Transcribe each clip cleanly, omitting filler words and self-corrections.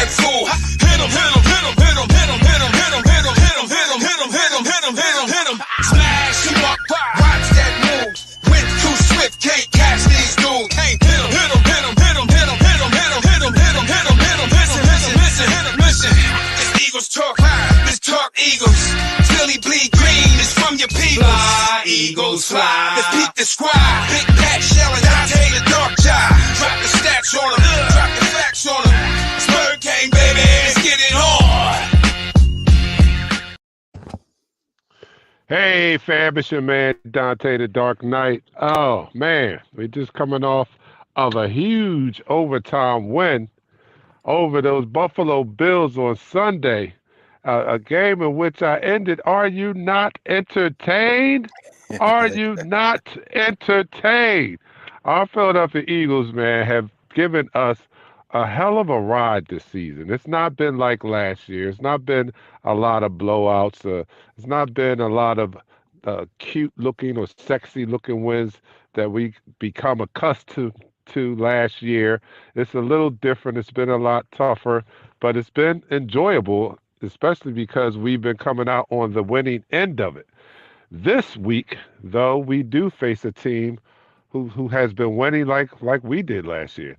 act fool. Hit him, hit him, hit him, hit him, hit him, hit him, hit him, hit him, hit him, hit him, hit him, hit him, hit him, hit him, hit him. Smash him up, watch that move. Went too swift, can't catch these dudes. Hit him, hit him, hit him, hit him, hit him, hit him, hit him, hit him, hit him, hit him, hit him. Listen, listen, listen, hit him, listen. This Eagles talk, this talk Eagles. Philly bleed green, it's from your people. Fly, Eagles, fly. Let's beat the squad. Big Pat Shelley, Dante the Dark Child. Drop the stats on him, drop the facts on him. Spur King, baby, let's get it on. Hey, fam, it's your man Dante the Dark Knight. Oh, man, we're just coming off of a huge overtime win over those Buffalo Bills on Sunday. A game in which I ended. Are you not entertained? Are you not entertained? Our Philadelphia Eagles, man, have given us a hell of a ride this season. It's not been like last year. It's not been a lot of blowouts. It's not been a lot of cute looking or sexy looking wins that we become accustomed to last year. It's a little different. It's been a lot tougher, but it's been enjoyable, especially because we've been coming out on the winning end of it. This week, though, we do face a team who has been winning like we did last year.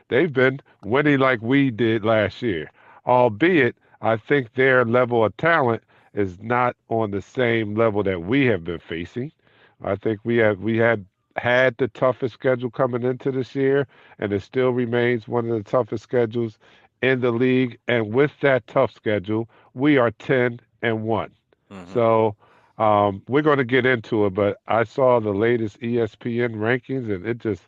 They've been winning like we did last year, albeit I think their level of talent is not on the same level that we have been facing. I think we had the toughest schedule coming into this year, and it still remains one of the toughest schedules in the league. And with that tough schedule, we are 10-1. So we're going to get into it, but I saw the latest ESPN rankings, and it just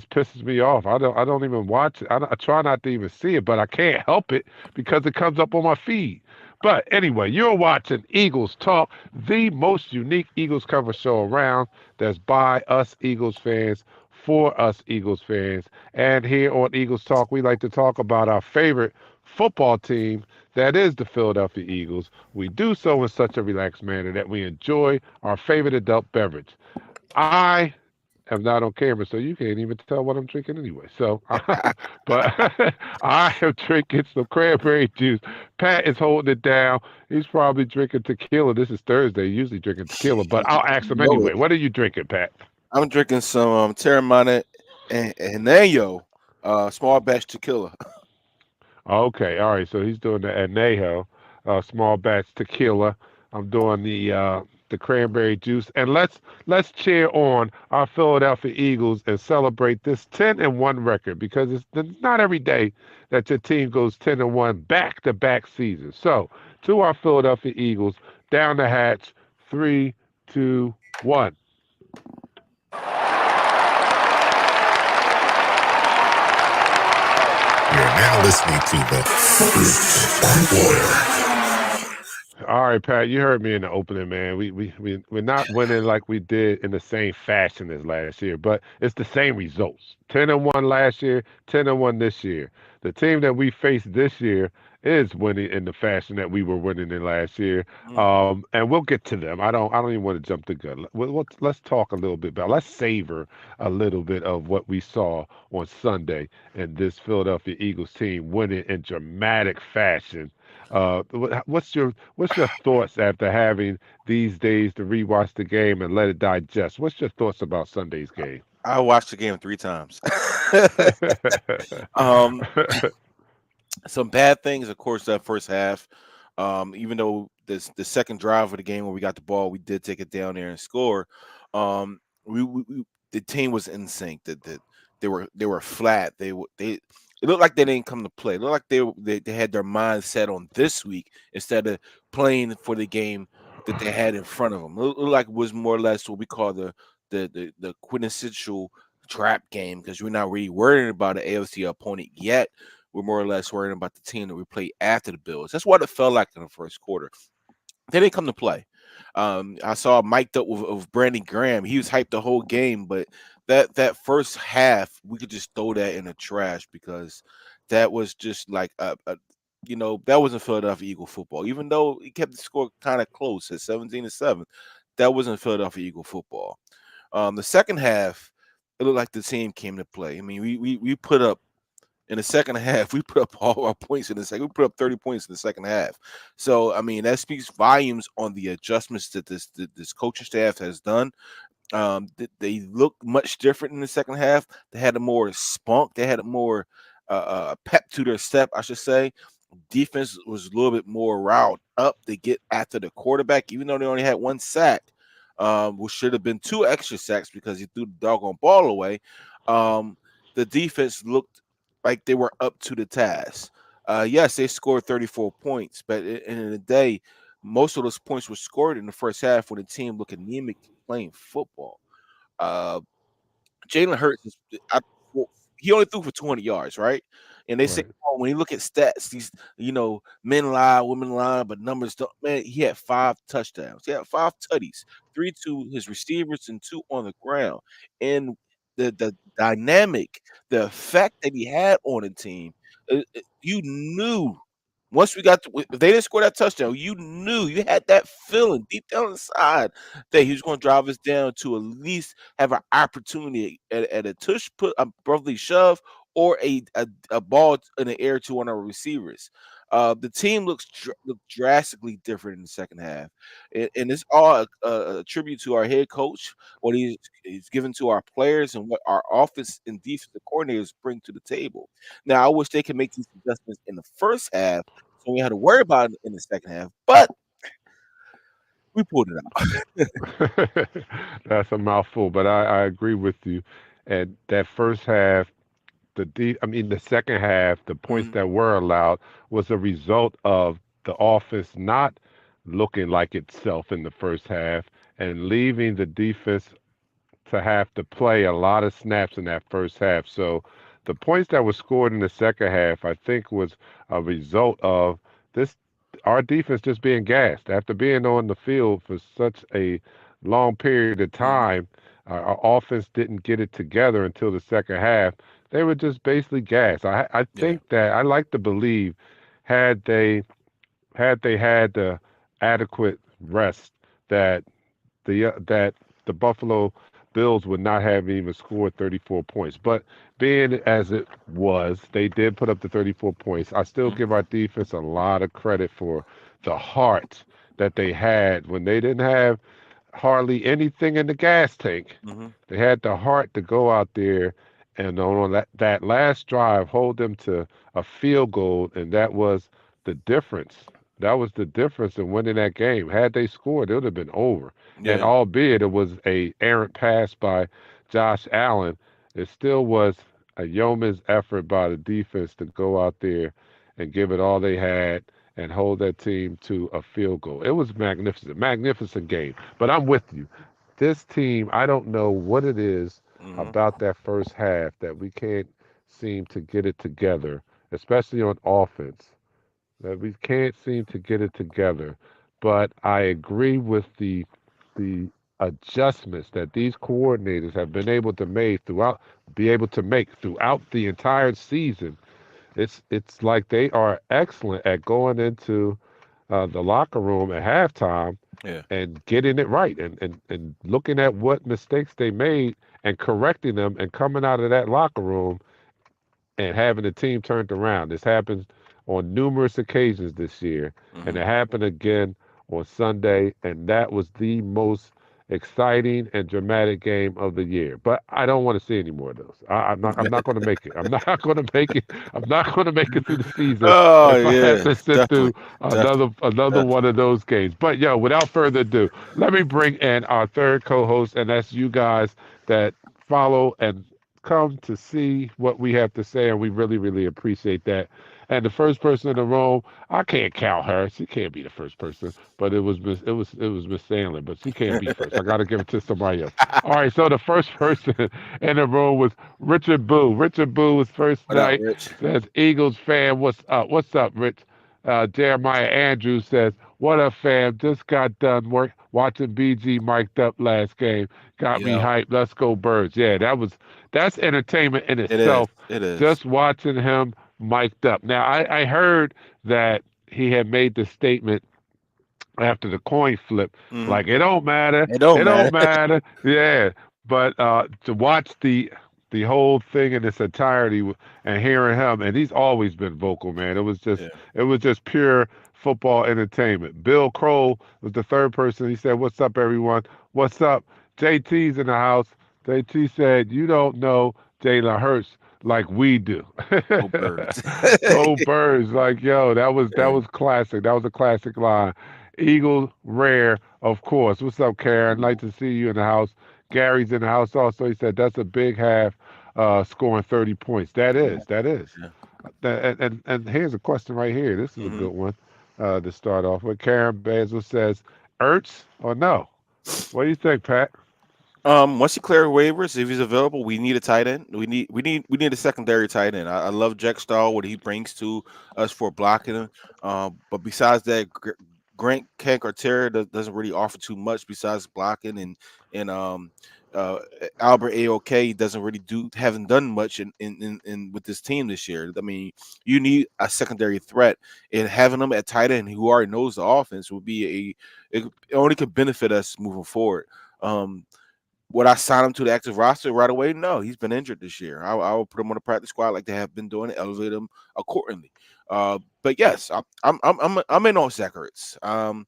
pisses me off. I don't even watch it. I try not to even see it, but I can't help it because it comes up on my feed. But anyway, you're watching Eagles Talk, the most unique Eagles cover show around. That's by us Eagles fans, for us Eagles fans. And here on Eagles Talk, we like to talk about our favorite football team, that is the Philadelphia Eagles. We do so in such a relaxed manner that we enjoy our favorite adult beverage. I am not on camera, so you can't even tell what I'm drinking anyway. So, but I am drinking some cranberry juice. Pat is holding it down. He's probably drinking tequila. This is Thursday. Usually drinking tequila, but I'll ask him anyway. What are you drinking, Pat? I'm drinking some Terramana and Añejo, small batch tequila. Okay, all right. So he's doing the Añejo, small batch tequila. I'm doing the cranberry juice, and let's cheer on our Philadelphia Eagles and celebrate this 10-1 record, because it's not every day that your team goes 10-1 back-to-back seasons. So to our Philadelphia Eagles, down the hatch, 3, 2, 1. You're now listening to the First Employer. All right, Pat, you heard me in the opening, man. We're not winning like we did in the same fashion as last year, but it's the same results. 10-1 last year, 10-1 this year. The team that we face this year is winning in the fashion that we were winning in last year. And we'll get to them. I don't even want to jump the gun. Let's talk a little bit about. Let's savor a little bit of what we saw on Sunday, and this Philadelphia Eagles team winning in dramatic fashion. What's your thoughts after having these days to rewatch the game and let it digest? What's your thoughts about Sunday's game? I watched the game 3 times. Some bad things, of course, that first half. Even though the second drive of the game where we got the ball, we did take it down there and score. The team was in sync. That they were flat. It looked like they didn't come to play. It looked like they had their mind set on this week instead of playing for the game that they had in front of them. It looked like it was more or less what we call the quintessential trap game, because we're not really worrying about an AFC opponent yet. We're more or less worrying about the team that we play after the Bills. That's what it felt like in the first quarter. They didn't come to play. I saw mic'd up with Brandon Graham. He was hyped the whole game, but that first half, we could just throw that in the trash, because that was just like that wasn't Philadelphia Eagle football. Even though he kept the score kind of close at 17-7, that wasn't Philadelphia Eagle football. The second half, it looked like the team came to play. I mean, we put up In the second half, we put up all our points in the second. We put up 30 points in the second half. So I mean, that speaks volumes on the adjustments that this coaching staff has done. They look much different in the second half. They had a more spunk. They had a more pep to their step, I should say. Defense was a little bit more riled up to get after the quarterback, even though they only had one sack, which should have been two extra sacks because he threw the doggone ball away. The defense looked like they were up to the task. Yes, they scored 34 points, but at the end of the day, most of those points were scored in the first half when the team looked anemic playing football. Uh, Jalen Hurts he only threw for 200 yards, right? And they say, Right. oh, when you look at stats, these men lie, women lie, but numbers don't. Man, he had 5 touchdowns. He had 5 tutties, 3 to his receivers and 2 on the ground. And the dynamic, the effect that he had on the team, you knew once we got if they didn't score that touchdown, you knew you had that feeling deep down inside that he was going to drive us down to at least have an opportunity at a tush put a brotherly shove or a ball in the air to one of our receivers. The team looked drastically different in the second half, and it's all a tribute to our head coach, what he's given to our players, and what our offense and defensive coordinators bring to the table. Now, I wish they could make these adjustments in the first half, so we had to worry about it in the second half. But we pulled it out. That's a mouthful, but I agree with you. And that first half, the second half, the points Mhm. that were allowed was a result of the offense not looking like itself in the first half and leaving the defense to have to play a lot of snaps in that first half. So the points that were scored in the second half, I think, was a result of this our defense just being gassed after being on the field for such a long period of Mhm. time. Our offense didn't get it together until the second half. They were just basically gassed. I Yeah. think that I like to believe had they they had the adequate rest that that the Buffalo Bills would not have even scored 34 points. But being as it was, they did put up the 34 points. I still Mhm. give our defense a lot of credit for the heart that they had when they didn't have hardly anything in the gas tank. Mhm. They had the heart to go out there and on that last drive hold them to a field goal, and that was the difference. That was the difference in winning that game. Had they scored, it would have been over. And Yeah. albeit it was a errant pass by Josh Allen, it still was a yeoman's effort by the defense to go out there and give it all they had and hold that team to a field goal. It was magnificent, magnificent game. But I'm with you. This team, I don't know what it is Mhm. about that first half that we can't seem to get it together, especially on offense. That we can't seem to get it together. But I agree with the adjustments that these coordinators have been able to make throughout the entire season. It's like they are excellent at going into the locker room at halftime Yeah. and getting it right and looking at what mistakes they made and correcting them and coming out of that locker room and having the team turned around. This happens on numerous occasions this year, and Mhm. it happened again on Sunday, and that was the most exciting and dramatic game of the year. But I don't want to see any more of those. I'm not. I'm not going to make it. I'm not going to make it. I'm not going to make it through the season Oh if I have yeah, to sit definitely, through another definitely. one of those games. But yo, without further ado, let me bring in our third co-host, and that's you guys that follow and come to see what we have to say, and we really, really appreciate that. And the first person in the room, I can't count her. She can't be the first person, but it was Miss Sandler, but she can't be first. I got to give it to somebody else. All right, so the first person in the room was Richard Boo. Richard Boo was first What up, night. Rich? Says Eagles fan. What's up? What's up, Rich? Jeremiah Andrews says, "What up, fam? Just got done watching BG mic'd up last game. Got me Yo, hyped. Let's go Birds." Yeah, that's entertainment in it is. itself. It is. Just watching him mic'd up. Now I heard that he had made the statement after the coin flip, Mhm. like it don't matter, It don't it matter. don't matter. Yeah, but to watch the the whole thing in its entirety and hearing him, and he's always been vocal, man. Yeah. It was just pure football entertainment. Bill Kroll was the third person. He said, "What's up, everyone? What's up?" JT's in the house. JT said, "You don't know Jalen Hurts like we do." Go Birds. Go Birds! Like, yo, that Yeah. was classic. That was a classic line. Eagle rare, of course. What's up, Karen? Like to see you in the house. Gary's in the house also. He said that's a big half, scoring 30 points. Yeah. That is. Yeah. And here's a question right here. This is a Hmm. good one to start off with. Karen Basil says, Ertz or no? What do you think, Pat? Once he clear waivers, if he's available, we need a tight end. We need a secondary tight end. I love Jack Stahl, what he brings to us for blocking him. But besides that, Grant Cancartera doesn't really offer too much besides blocking and uh, Albert AOK doesn't really haven't done much in with this team this year. I mean, you need a secondary threat, and having them at tight end who already knows the offense will be it only could benefit us moving forward. Um, would I sign him to the active roster right away? No, he's been injured this year. I will put him on the practice squad like they have been doing, elevate him accordingly. But yes, I'm in on Zach Ertz.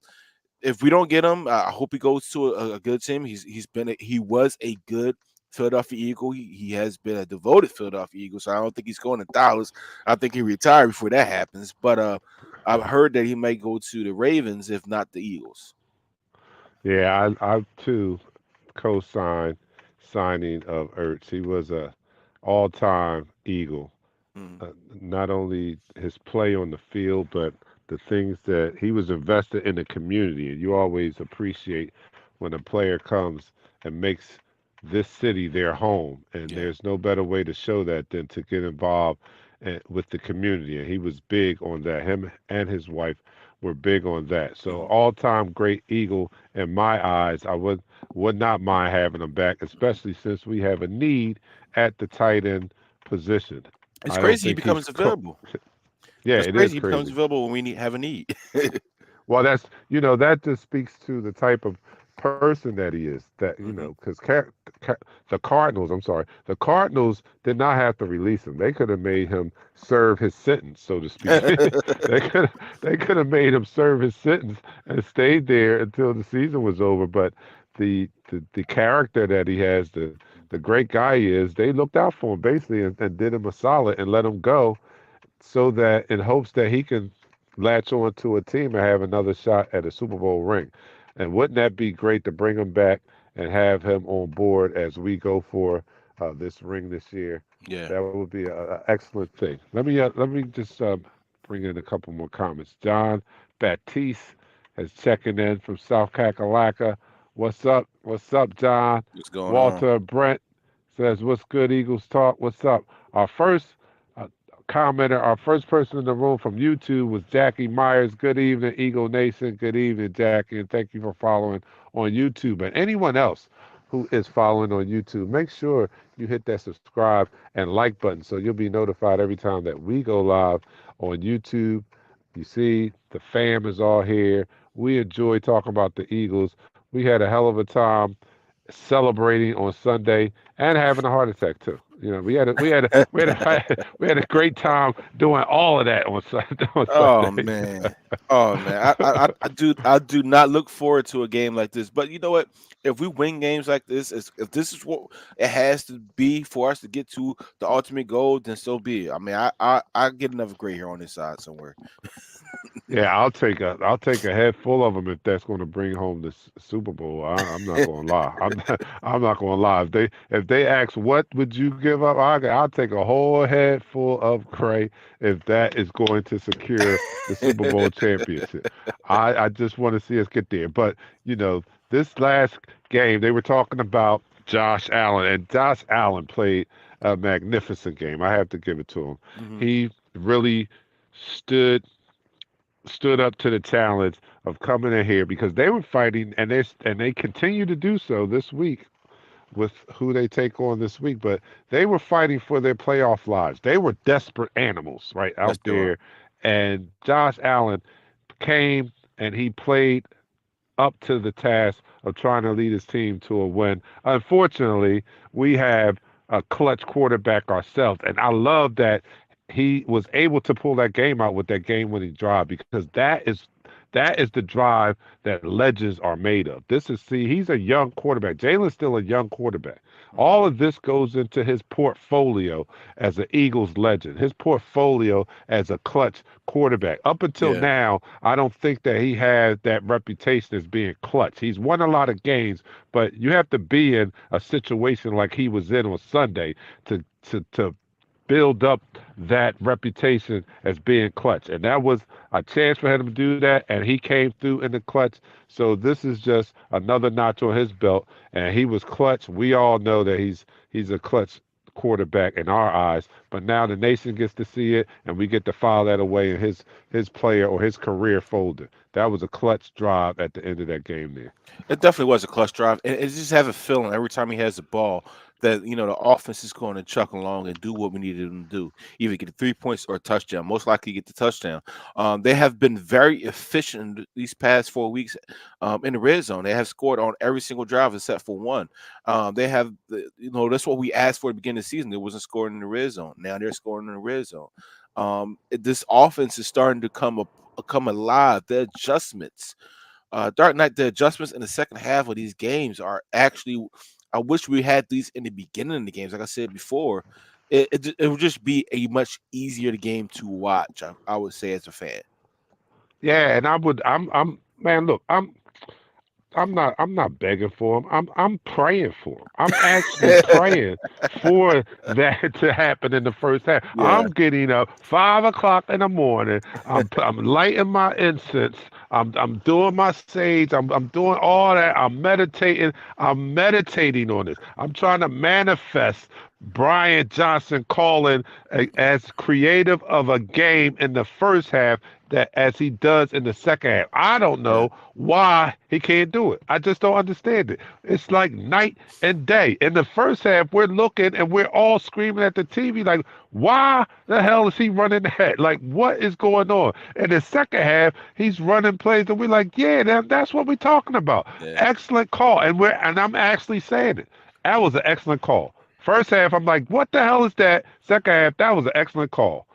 If we don't get him, I hope he goes to a good team. He was a good Philadelphia Eagle. He has been a devoted Philadelphia Eagle. So I don't think he's going to Dallas. I think he retired before that happens. But I've heard that he may go to the Ravens if not the Eagles. Yeah, I too co-signed signing of Ertz. He was a all-time Eagle. Mhm. Not only his play on the field, but the things that he was invested in the community. And you always appreciate when a player comes and makes this city their home. And Yeah. there's no better way to show that than to get involved with the community. And he was big on that. Him and his wife were big on that. So Mhm. all-time great Eagle in my eyes. I would not mind having him back, especially since we have a need at the tight end position. It's I don't crazy he think he's becomes available. yeah, That's it is crazy. He becomes crazy. available when have a need. Well, that's that just speaks to the type of person that he is. That Hmm. because the Cardinals, I'm sorry, the Cardinals did not have to release him. They could have made him serve his sentence, so to speak. They could have made him serve his sentence and stayed there until the season was over. But the character that he has, the great guy he is, they looked out for him basically and did him a solid and let him go so that in hopes that he can latch on to a team and have another shot at a Super Bowl ring. And wouldn't that be great to bring him back and have him on board as we go for this ring this year? Yeah. That would be an excellent thing. Let me just bring in a couple more comments. John Baptiste is checking in from South Kakalaka. What's up? What's up, John? What's going on? Walter Brent says, "What's good, Eagles talk? What's up?" Our first uh, commenter, our first person in the room from YouTube was Jackie Myers. Good evening, Eagle Nation. Good evening, Jackie, and thank you for following on YouTube. And anyone else who is following on YouTube, make sure you hit that subscribe and like button so you'll be notified every time that we go live on YouTube. You see, the fam is all here. We enjoy talking about the Eagles. We had a hell of a time celebrating on Sunday and having a heart attack too. We had a great time doing all of that on Sunday. On Oh Sunday. man. Oh man. I do not look forward to a game like this. But you know what? If we win games like this, if this is what it has to be for us to get to the ultimate goal, then so be it. I mean, I get another gray hair on this side somewhere. Yeah, I'll take a head full of them if that's going to bring home the Super Bowl. I'm not going to lie. I'm not going to lie. If they ask what would you give up, I'll take a whole head full of gray if that is going to secure the Super Bowl championship. I just want to see us get there. But this last game they were talking about Josh Allen, and Josh Allen played a magnificent game. I have to give it to him. Hmm. He really stood stood up to the challenge of coming in here because they were fighting and they continue to do so this week with who they take on this week. But they were fighting for their playoff lives. They were desperate animals right Yes, out they were. there. And Josh Allen came and he played up to the task of trying to lead his team to a win. Unfortunately, we have a clutch quarterback ourselves. And I love that he was able to pull that game out with that game-winning drive because that is the drive that legends are made of. He's a young quarterback. Jalen's still a young quarterback. All of this goes into his portfolio as an Eagles legend, his portfolio as a clutch quarterback. Up until Yeah. now, I don't think that he has that reputation as being clutch. He's won a lot of games, but you have to be in a situation like he was in on Sunday to build up that reputation as being clutch. And that was a chance for him to do that, and he came through in the clutch. So this is just another notch on his belt, and he was clutch. We all know that he's a clutch quarterback in our eyes, but now the nation gets to see it, and we get to file that away in his player or his career folder. That was a clutch drive at the end of that game there. It definitely was a clutch drive, and it just have a feeling every time he has the ball that the offense is going to chuck along and do what we needed them to do, either get the 3 points or a touchdown. Most likely get the touchdown. They have been very efficient these past 4 weeks in the red zone. They have scored on every single drive except for one. They have, that's what we asked for at the beginning of the season. They wasn't scoring in the red zone. Now they're scoring in the red zone. This offense is starting to come alive. The adjustments. Dark Knight, the adjustments in the second half of these games are actually. I wish we had these in the beginning of the games. Like I said before, it would just be a much easier game to watch. I would say as a fan. Yeah, and I'm man, look, I'm not begging for him. I'm praying for him. I'm actually praying for that to happen in the first half. Yeah. I'm getting up 5 o'clock in the morning. I'm lighting my incense. I'm doing my sage. I'm doing all that. I'm meditating. I'm meditating on this. I'm trying to manifest Brian Johnson calling as creative of a game in the first half that as he does in the second half. I don't know why he can't do it. I just don't understand it. It's like night and day. In the first half, we're looking and we're all screaming at the TV like, why the hell is he running that? Like, what is going on? In the second half, he's running plays and we're like, yeah, that's what we're talking about. Yeah. Excellent call. And I'm actually saying it. That was an excellent call. First half, I'm like, what the hell is that? Second half, that was an excellent call.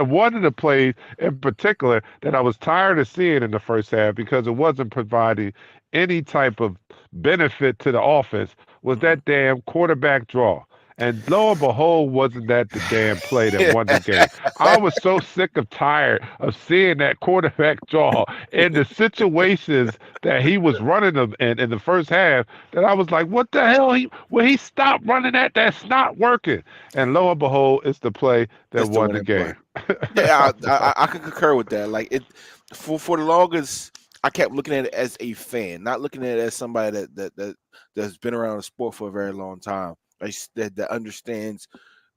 One of the plays in particular that I was tired of seeing in the first half because it wasn't providing any type of benefit to the offense was that damn quarterback draw. And lo and behold, wasn't that the damn play that won the game? I was so sick of tired of seeing that quarterback draw in the situations that he was running them in the first half that I was like, what the hell? When he stopped running that's not working. And lo and behold, it's the play that won the game. Yeah, I can concur with that. Like it for the longest, I kept looking at it as a fan, not looking at it as somebody that's been around the sport for a very long time. That understands,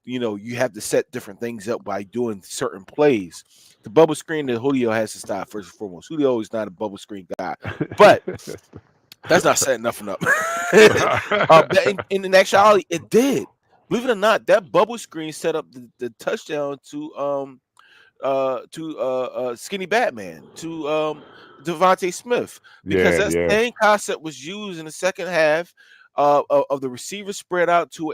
you have to set different things up by doing certain plays. The bubble screen that Julio has to stop first and foremost. Julio is not a bubble screen guy, but that's not setting nothing up. In actuality, it did. Believe it or not, that bubble screen set up the touchdown to Skinny Batman, to Devontae Smith, because that same concept was used in the second half of the receiver spread out to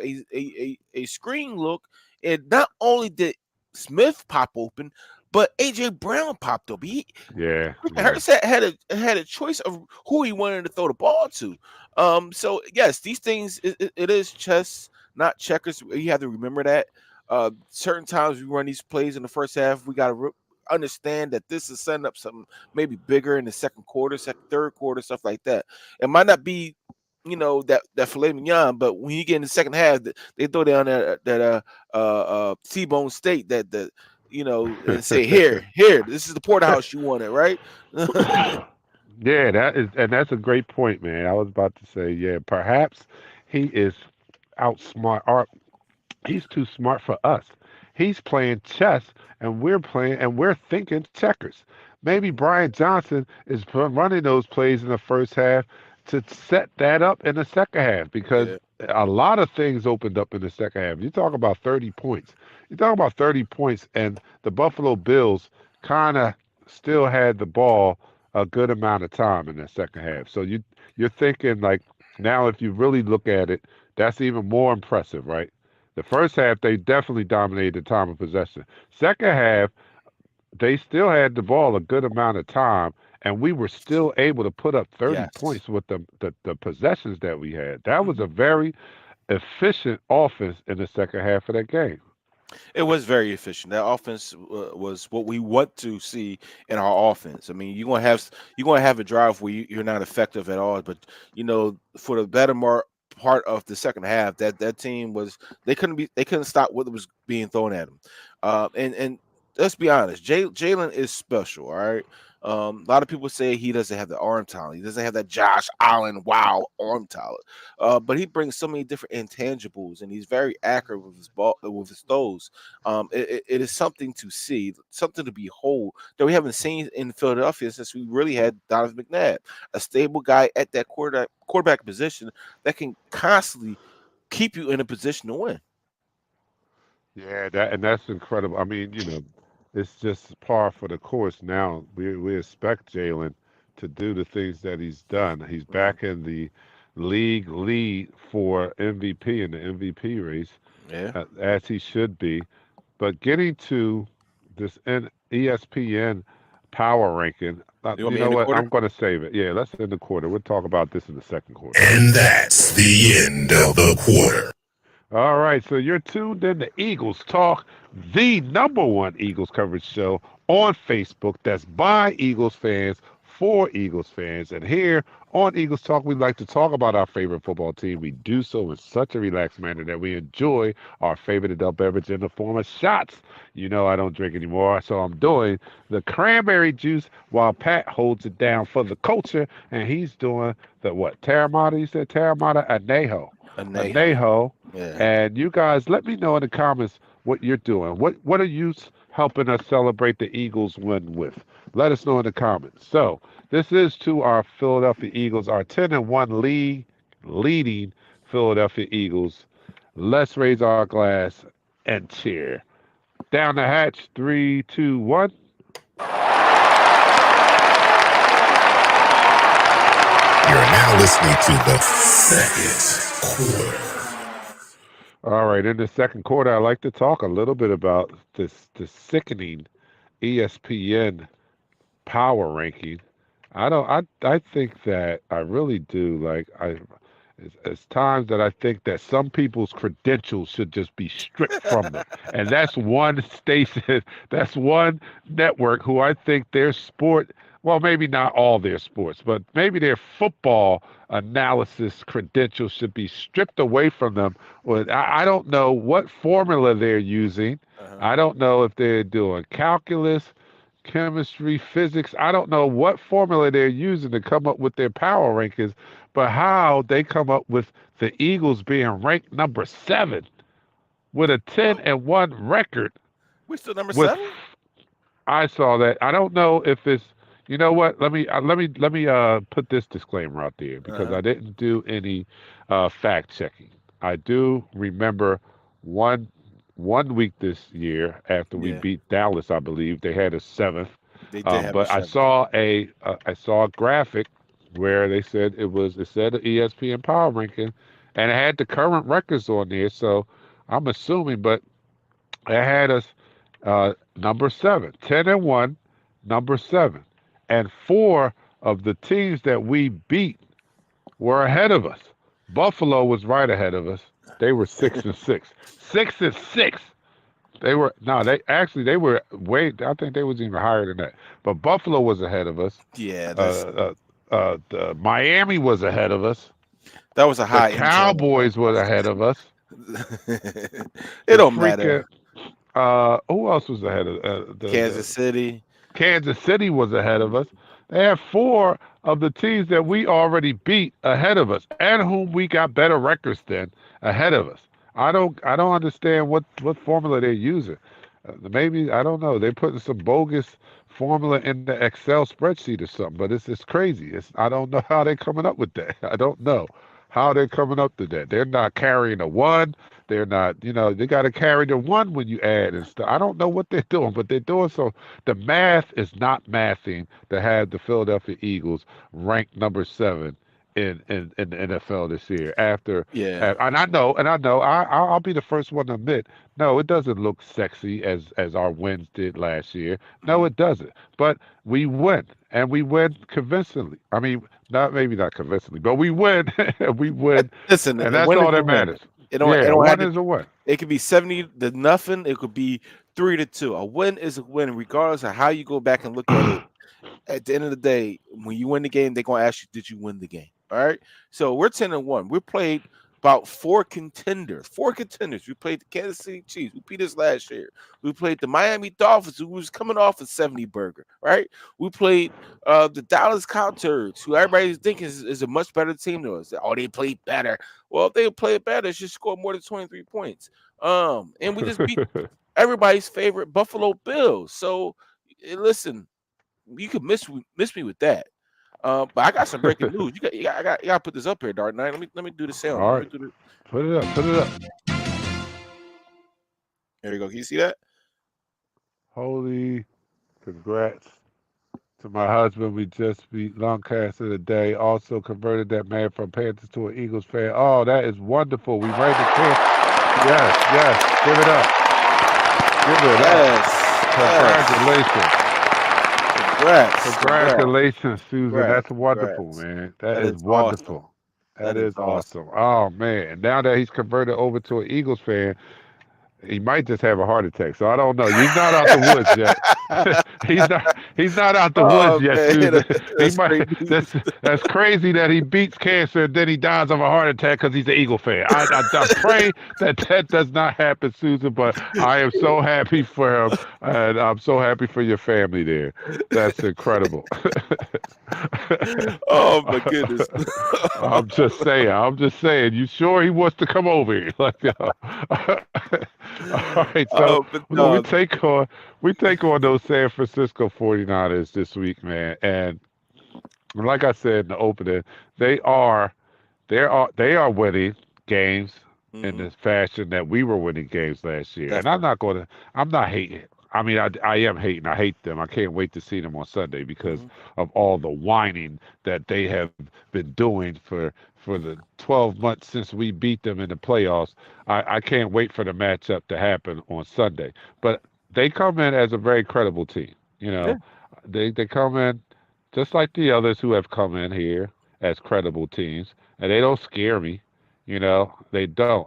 a screen look, and not only did Smith pop open, but AJ Brown popped up. Hurts had a choice of who he wanted to throw the ball to. So yes, these things it is chess, not checkers. You have to remember that. Certain times we run these plays in the first half, we got to understand that this is setting up something maybe bigger in the second quarter, third quarter, stuff like that. It might not be, that filet mignon, but when you get in the second half, they throw down that T-bone steak that and say here, this is the porterhouse you wanted, right? Yeah, that's a great point, man. I was about to say, perhaps he is outsmart, or he's too smart for us. He's playing chess, and we're thinking checkers. Maybe Brian Johnson is running those plays in the first half to set that up in the second half, because a lot of things opened up in the second half. You talk about 30 points. And the Buffalo Bills kind of still had the ball a good amount of time in the second half. So you're thinking, like, now if you really look at it, that's even more impressive, right? The first half, they definitely dominated the time of possession. Second half, they still had the ball a good amount of time, and we were still able to put up 30 Yes. points with the possessions that we had. That was a very efficient offense in the second half of that game. It was very efficient. That offense was what we want to see in our offense. I mean, you're gonna have a drive where you're not effective at all, but for the part of the second half, that team was they couldn't stop what was being thrown at them. And let's be honest, Jalen is special. All right. A lot of people say he doesn't have the arm talent. He doesn't have that Josh Allen wow arm talent. But he brings so many different intangibles, and he's very accurate with his ball, with his throws. It is something to see, something to behold that we haven't seen in Philadelphia since we really had Donovan McNabb, a stable guy at that quarterback position that can constantly keep you in a position to win. Yeah, that's incredible. I mean, it's just par for the course now. We expect Jalen to do the things that he's done. He's Mhm. back in the league lead for MVP in the MVP race, Yeah. as he should be. But getting to this ESPN power ranking, You want you me in know the what? quarter? I'm going to save it. Yeah, let's end the quarter. We'll talk about this in the second quarter. And that's the end of the quarter. All right, so you're tuned in to Eagles Talk, the number one Eagles coverage show on Facebook that's by Eagles fans for Eagles fans. And here on Eagles Talk, we like to talk about our favorite football team. We do so in such a relaxed manner that we enjoy our favorite adult beverage in the form of shots. You know I don't drink anymore, so I'm doing the cranberry juice while Pat holds it down for the culture, and he's doing the what? Terramata? You said Terramata Anejo. Anejo. Anejo. Yeah. And you guys, let me know in the comments what you're doing. What are you helping us celebrate the Eagles win with? Let us know in the comments. So this is to our Philadelphia Eagles, our 10-1 leading Philadelphia Eagles. Let's raise our glass and cheer. Down the hatch, 3, 2, 1. You're now listening to the second quarter. All right, in the second quarter, I'd like to talk a little bit about the sickening ESPN power ranking. I think that I really do like it's times that I think that some people's credentials should just be stripped from them. And that's one station, that's one network who I think their sport, well, maybe not all their sports, but maybe their football analysis credentials should be stripped away from them. Well, I don't know what formula they're using. Uh-huh. I don't know if they're doing calculus, chemistry, physics. I don't know what formula they're using to come up with their power rankings, but how they come up with the Eagles being ranked number 7 with a 10-1 record. We're still number With 7. I saw that. I don't know if it's. You know what? Let me put this disclaimer out there because Uh-huh. I didn't do any fact checking. I do remember one one week this year after we Yeah, beat Dallas, I believe they had a 7th. they did have a But 7. I saw a graphic where it said the ESPN power ranking, and it had the current records on there. So I'm assuming, but it had us number 7, 10-1, number 7, and 4 of the teams that we beat were ahead of us. Buffalo was right ahead of us. They were 6-6, 6-6. They were no, they were way. I think they was even higher than that. But Buffalo was ahead of us. Yeah, The Miami was ahead of us. that was a The high internal. Cowboys was ahead of us. It The don't freaking matter. who else was ahead of Kansas City. Kansas City was ahead of us. They had 4 of the teams that we already beat ahead of us, and whom we got better records than ahead of us. I don't understand what formula they're using. Maybe I don't know. They're putting some bogus formula in the Excel spreadsheet or something, but it's crazy. I don't know how they're coming up with that. I don't know how they're coming up to that. They're not carrying a 1. They're not, they got to carry the 1 when you add and stuff. I don't know what they're doing, but they're doing so. The math is not mathing to have the Philadelphia Eagles ranked number 7 in the NFL this year. After, Yeah. and I know, I'll be the first one to admit, no, it doesn't look sexy as our wins did last year. No, Mhm. it doesn't. But we win, and we win convincingly. I mean, not convincingly, but we win, we win, Listen, and a that's win all is a that win. matters. It don't. Yeah, It a don't have win to. is a win. It could be 70-0. It could be 3-2. A win is a win, regardless of how you go back and look at it. At the end of the day, when you win the game, they're gonna ask you, "Did you win the game?" All right. So we're 10-1. We played about four contenders. Four contenders. We played the Kansas City Chiefs. We beat us last year. We played the Miami Dolphins, who was coming off a 70 burger. Right. We played the Dallas Cowboys, who everybody's thinking is a much better team than us. Oh, they played better. Well, if they played better, they should score more than 23 points. And we just beat everybody's favorite Buffalo Bills. So listen, you could miss me with that. But I got some breaking news. You got to put this up here, Dark Knight. Let me do the sound. All Let me right, do the. put it up, put it up. There you go. Can you see that? Holy, congrats to my husband. We just beat Lancaster today. Also converted that man from Panthers to an Eagles fan. Oh, that is wonderful. We ran the camp. Yes, yes. Give it up. Give it up. Yes. Congratulations. Congrats. Congratulations, Susan. Congrats. That's wonderful, Congrats. man. That That is is awesome. wonderful. That That is is awesome. awesome. Oh man. And now that he's converted over to an Eagles fan, he might just have a heart attack. So I don't know. He's not out the woods yet. he's not out the woods Oh yet, man, Susan. He that's might great news. that's crazy that he beats cancer and then he dies of a heart attack because he's an Eagle fan. I pray that does not happen, Susan, but I am so happy for him and I'm so happy for your family there. That's incredible. Oh my goodness. I'm just saying. I'm just saying. You sure he wants to come over here? Like, all right. So But we take on those San Francisco 49ers this week, man. And like I said in the opening, they are they are winning games in mhm, this fashion that we were winning games last year. And definitely. I'm not hating. I mean, I am hating. I hate them. I can't wait to see them on Sunday because Mhm, of all the whining that they have been doing for the 12 months since we beat them in the playoffs. I can't wait for the matchup to happen on Sunday. But they come in as a very credible team. You yeah. know, they come in just like the others who have come in here as credible teams, and they don't scare me. You know, they don't.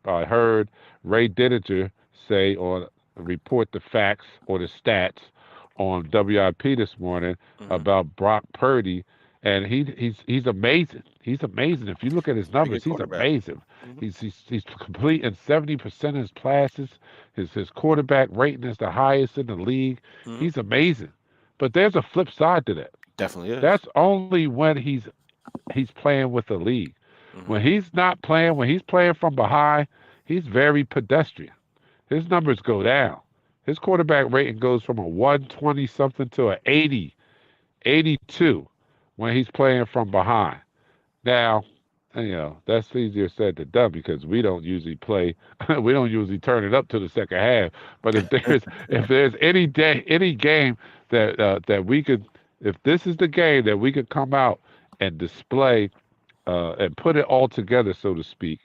I heard Ray Didinger say on report the facts or the stats on WIP this morning Mhm. about Brock Purdy, and he's amazing. He's amazing. If you look at his Pretty numbers, good he's quarterback. amazing. Mhm, He's complete in 70% of his passes. His quarterback rating is the highest in the league. mhm. He's amazing. But there's a flip side to that. Definitely is. That's only when he's playing with the league. Mhm, When he's not playing, when he's playing from behind, he's very pedestrian. His numbers go down. His quarterback rating goes from a 120 something to a 80, 82 when he's playing from behind. Now, that's easier said than done because we don't usually play, we don't usually turn it up to the second half. But if there's any game that we could, if this is the game that we could come out and display and put it all together, so to speak,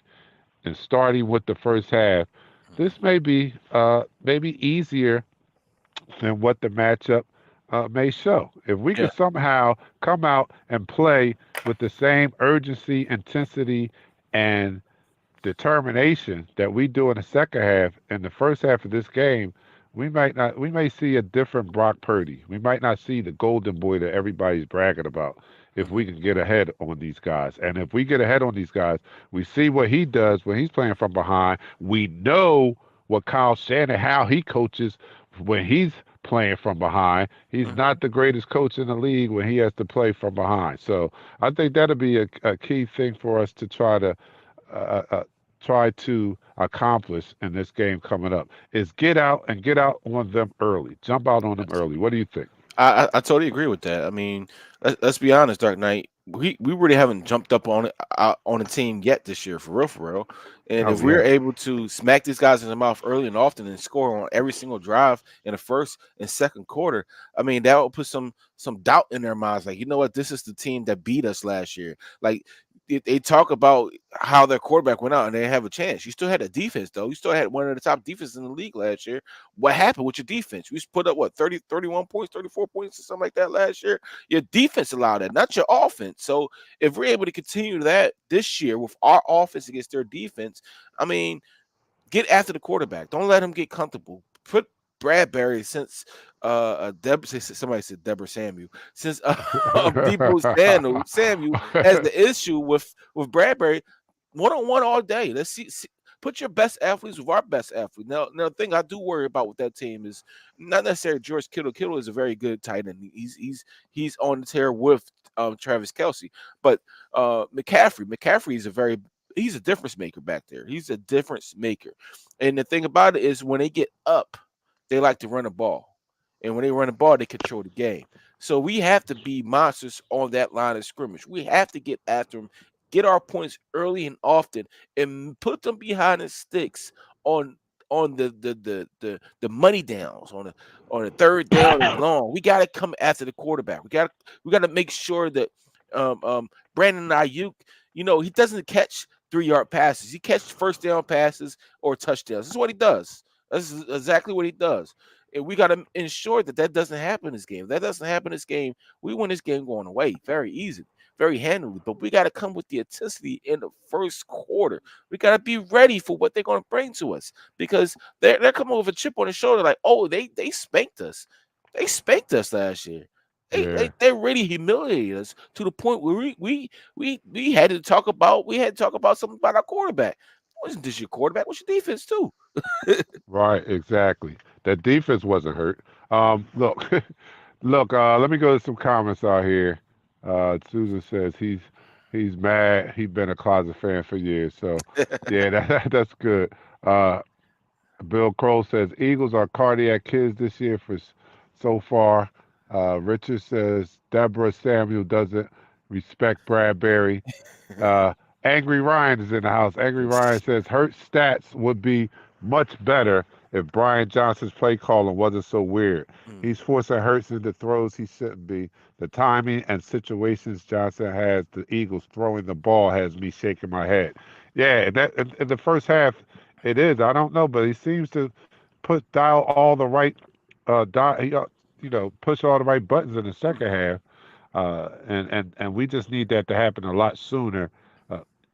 and starting with the first half, this may be maybe easier than what the matchup may show. If we yeah. could somehow come out and play with the same urgency, intensity, and determination that we do in the second half, in the first half of this game, we may see a different Brock Purdy. We might not see the golden boy that everybody's bragging about if Mhm, we can get ahead on these guys. And if we get ahead on these guys, we see what he does when he's playing from behind. We know what Kyle Shannon, how he coaches when he's playing from behind. He's mhm. not the greatest coach in the league when he has to play from behind. So I think that'll be a key thing for us to uh, uh, try to accomplish in this game coming up is get out on them early. Jump out on them early. What do you think? I totally agree with that. I mean, let's be honest, Dark Knight. We really haven't jumped up on it on a team yet this year, for real, for real. And Oh if we're yeah. able to smack these guys in the mouth early and often and score on every single drive in the first and second quarter, I mean, that will put some doubt in their minds. Like, you know what? This is the team that beat us last year. Like, they talk about how their quarterback went out and they have a chance. You still had a defense, though. You still had one of the top defenses in the league last year. What happened with your defense? You put up, what, 30, 31 points, 34 points or something like that last year? Your defense allowed that, not your offense. So if we're able to continue that this year with our offense against their defense, I mean, get after the quarterback. Don't let him get comfortable. Put Bradbury since somebody said Deborah Samuel since Debo Samuel has the issue with Bradbury one-on-one all day. Let's see put your best athletes with our best athlete. Now the thing I do worry about with that team is not necessarily George Kittle. Kittle is a very good tight end. He's on the tear with Travis Kelce, but McCaffrey is he's a difference maker back there. He's a difference maker. And the thing about it is when they get up, they like to run the ball. And when they run the ball, they control the game. So we have to be monsters on that line of scrimmage. We have to get after them, get our points early and often, and put them behind the sticks on the money downs, on the third down and long. We got to come after the quarterback. We got to make sure that Brandon Ayuk, he doesn't catch 3-yard passes. He catches first down passes or touchdowns. This is what he does. This is exactly what he does. And we got to ensure that doesn't happen in this game. If that doesn't happen in this game, we win this game going away very easy, very handily. But we got to come with the intensity in the first quarter. We got to be ready for what they're going to bring to us because they're coming with a chip on their shoulder like, oh, they spanked us. They spanked us last year. They really humiliated us to the point where we had to talk about something about our quarterback. Wasn't this your quarterback? What's your defense too? Right, exactly. That defense wasn't hurt. Look, look. Let me go to some comments out here. Susan says he's mad. He's been a closet fan for years. So yeah, that's good. Bill Kroll says Eagles are cardiac kids this year so far. Richard says Deborah Samuel doesn't respect Bradbury. Angry Ryan is in the house. Angry Ryan says Hurts stats would be much better if Brian Johnson's play calling wasn't so weird. He's forcing Hurts into throws he shouldn't be. The timing and situations Johnson has the Eagles throwing the ball has me shaking my head. Yeah, in the first half, it is. I don't know, but he seems to dial all the right, push all the right buttons in the second half. And we just need that to happen a lot sooner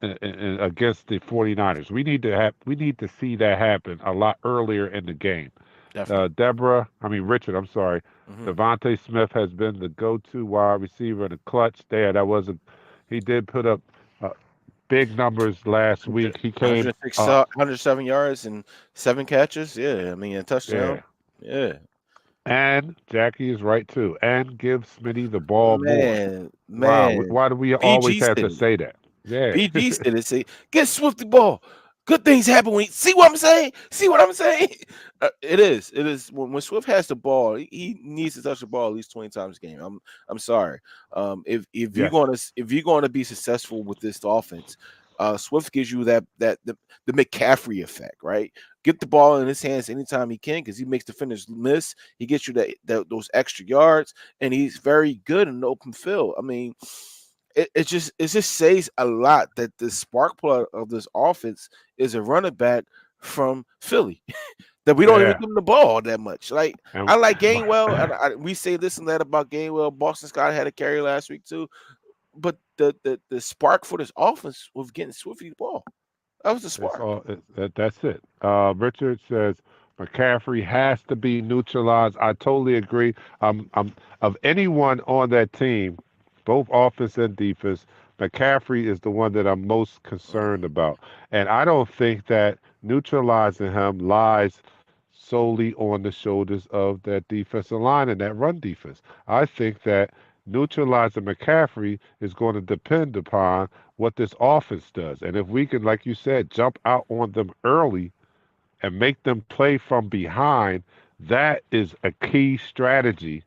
against the 49ers. We need to see that happen a lot earlier in the game. Richard, I'm sorry. Devontae Smith has been the go-to wide receiver in the clutch. He did put up big numbers last week. He came 107 yards and 7 catches. Yeah, I mean a touchdown. Yeah. And Jackie is right too. And give Smitty the ball more. Man. Wow. Why do we always have to say that? Yeah. BG said it. Say, get Swift the ball. Good things happen when see what I'm saying. See what I'm saying? It is. When Swift has the ball, he needs to touch the ball at least 20 times a game. I'm sorry. If you're going to be successful with this offense, Swift gives you the McCaffrey effect, right? Get the ball in his hands anytime he can because he makes the finish miss. He gets you those extra yards, and he's very good in the open field. I mean, it just says a lot that the spark plug of this offense is a running back from Philly. That we don't even give him the ball that much. Like I like Gainwell. We say this and that about Gainwell. Boston Scott had a carry last week too. But the spark for this offense was getting Swifty the ball. That was the spark. That's it. Richard says McCaffrey has to be neutralized. I totally agree. Of anyone on that team, both offense and defense, McCaffrey is the one that I'm most concerned about. And I don't think that neutralizing him lies solely on the shoulders of that defensive line and that run defense. I think that neutralizing McCaffrey is going to depend upon what this offense does. And if we can, like you said, jump out on them early and make them play from behind, that is a key strategy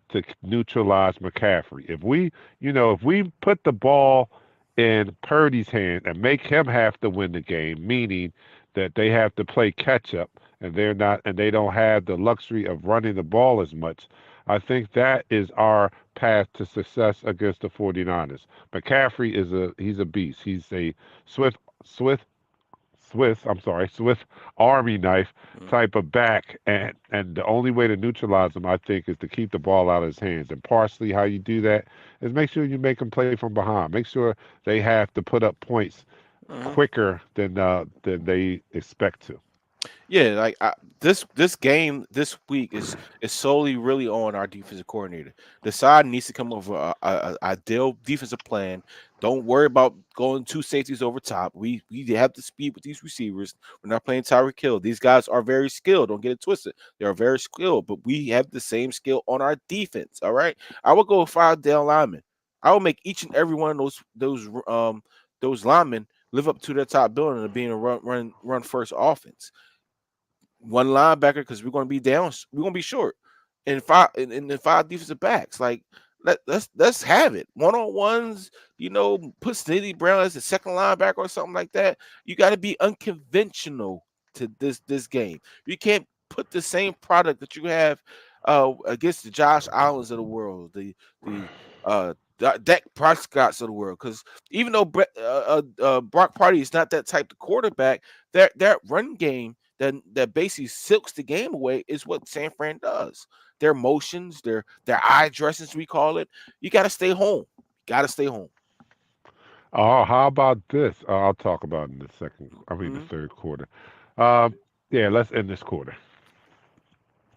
to neutralize McCaffrey. If we put the ball in Purdy's hand and make him have to win the game, meaning that they have to play catch up and they don't have the luxury of running the ball as much. I think that is our path to success against the 49ers. McCaffrey he's a beast. He's a swift swift Swift Army knife Mm. type of back, and the only way to neutralize him, I think, is to keep the ball out of his hands. And partially how you do that is make sure you make them play from behind. Make sure they have to put up points Mhm. quicker than they expect to. Yeah, like this game this week is solely really on our defensive coordinator. The side needs to come up with a ideal defensive plan. Don't worry about going two safeties over top. We have the speed with these receivers. We're not playing Tyreek Hill. These guys are very skilled. Don't get it twisted. They are very skilled, but we have the same skill on our defense. All right, I would go with 5 down linemen. I will make each and every one of those linemen live up to their top billing of being a run first offense. One linebacker because we're going to be down. We're going to be short, and five defensive backs. Like let's have it 1-on-1s. Put Sneedy Brown as a second linebacker or something like that. You got to be unconventional to this game. You can't put the same product that you have against the Josh Allens of the world, the Dak Prescott's of the world. Because even though Brock Purdy is not that type of quarterback, that run game that basically silks the game away is what San Fran does. Their motions, their eye dressings, we call it. You got to stay home. Got to stay home. Oh, how about this? I'll talk about it in the the Mhm. third quarter. Um, yeah, let's end this quarter.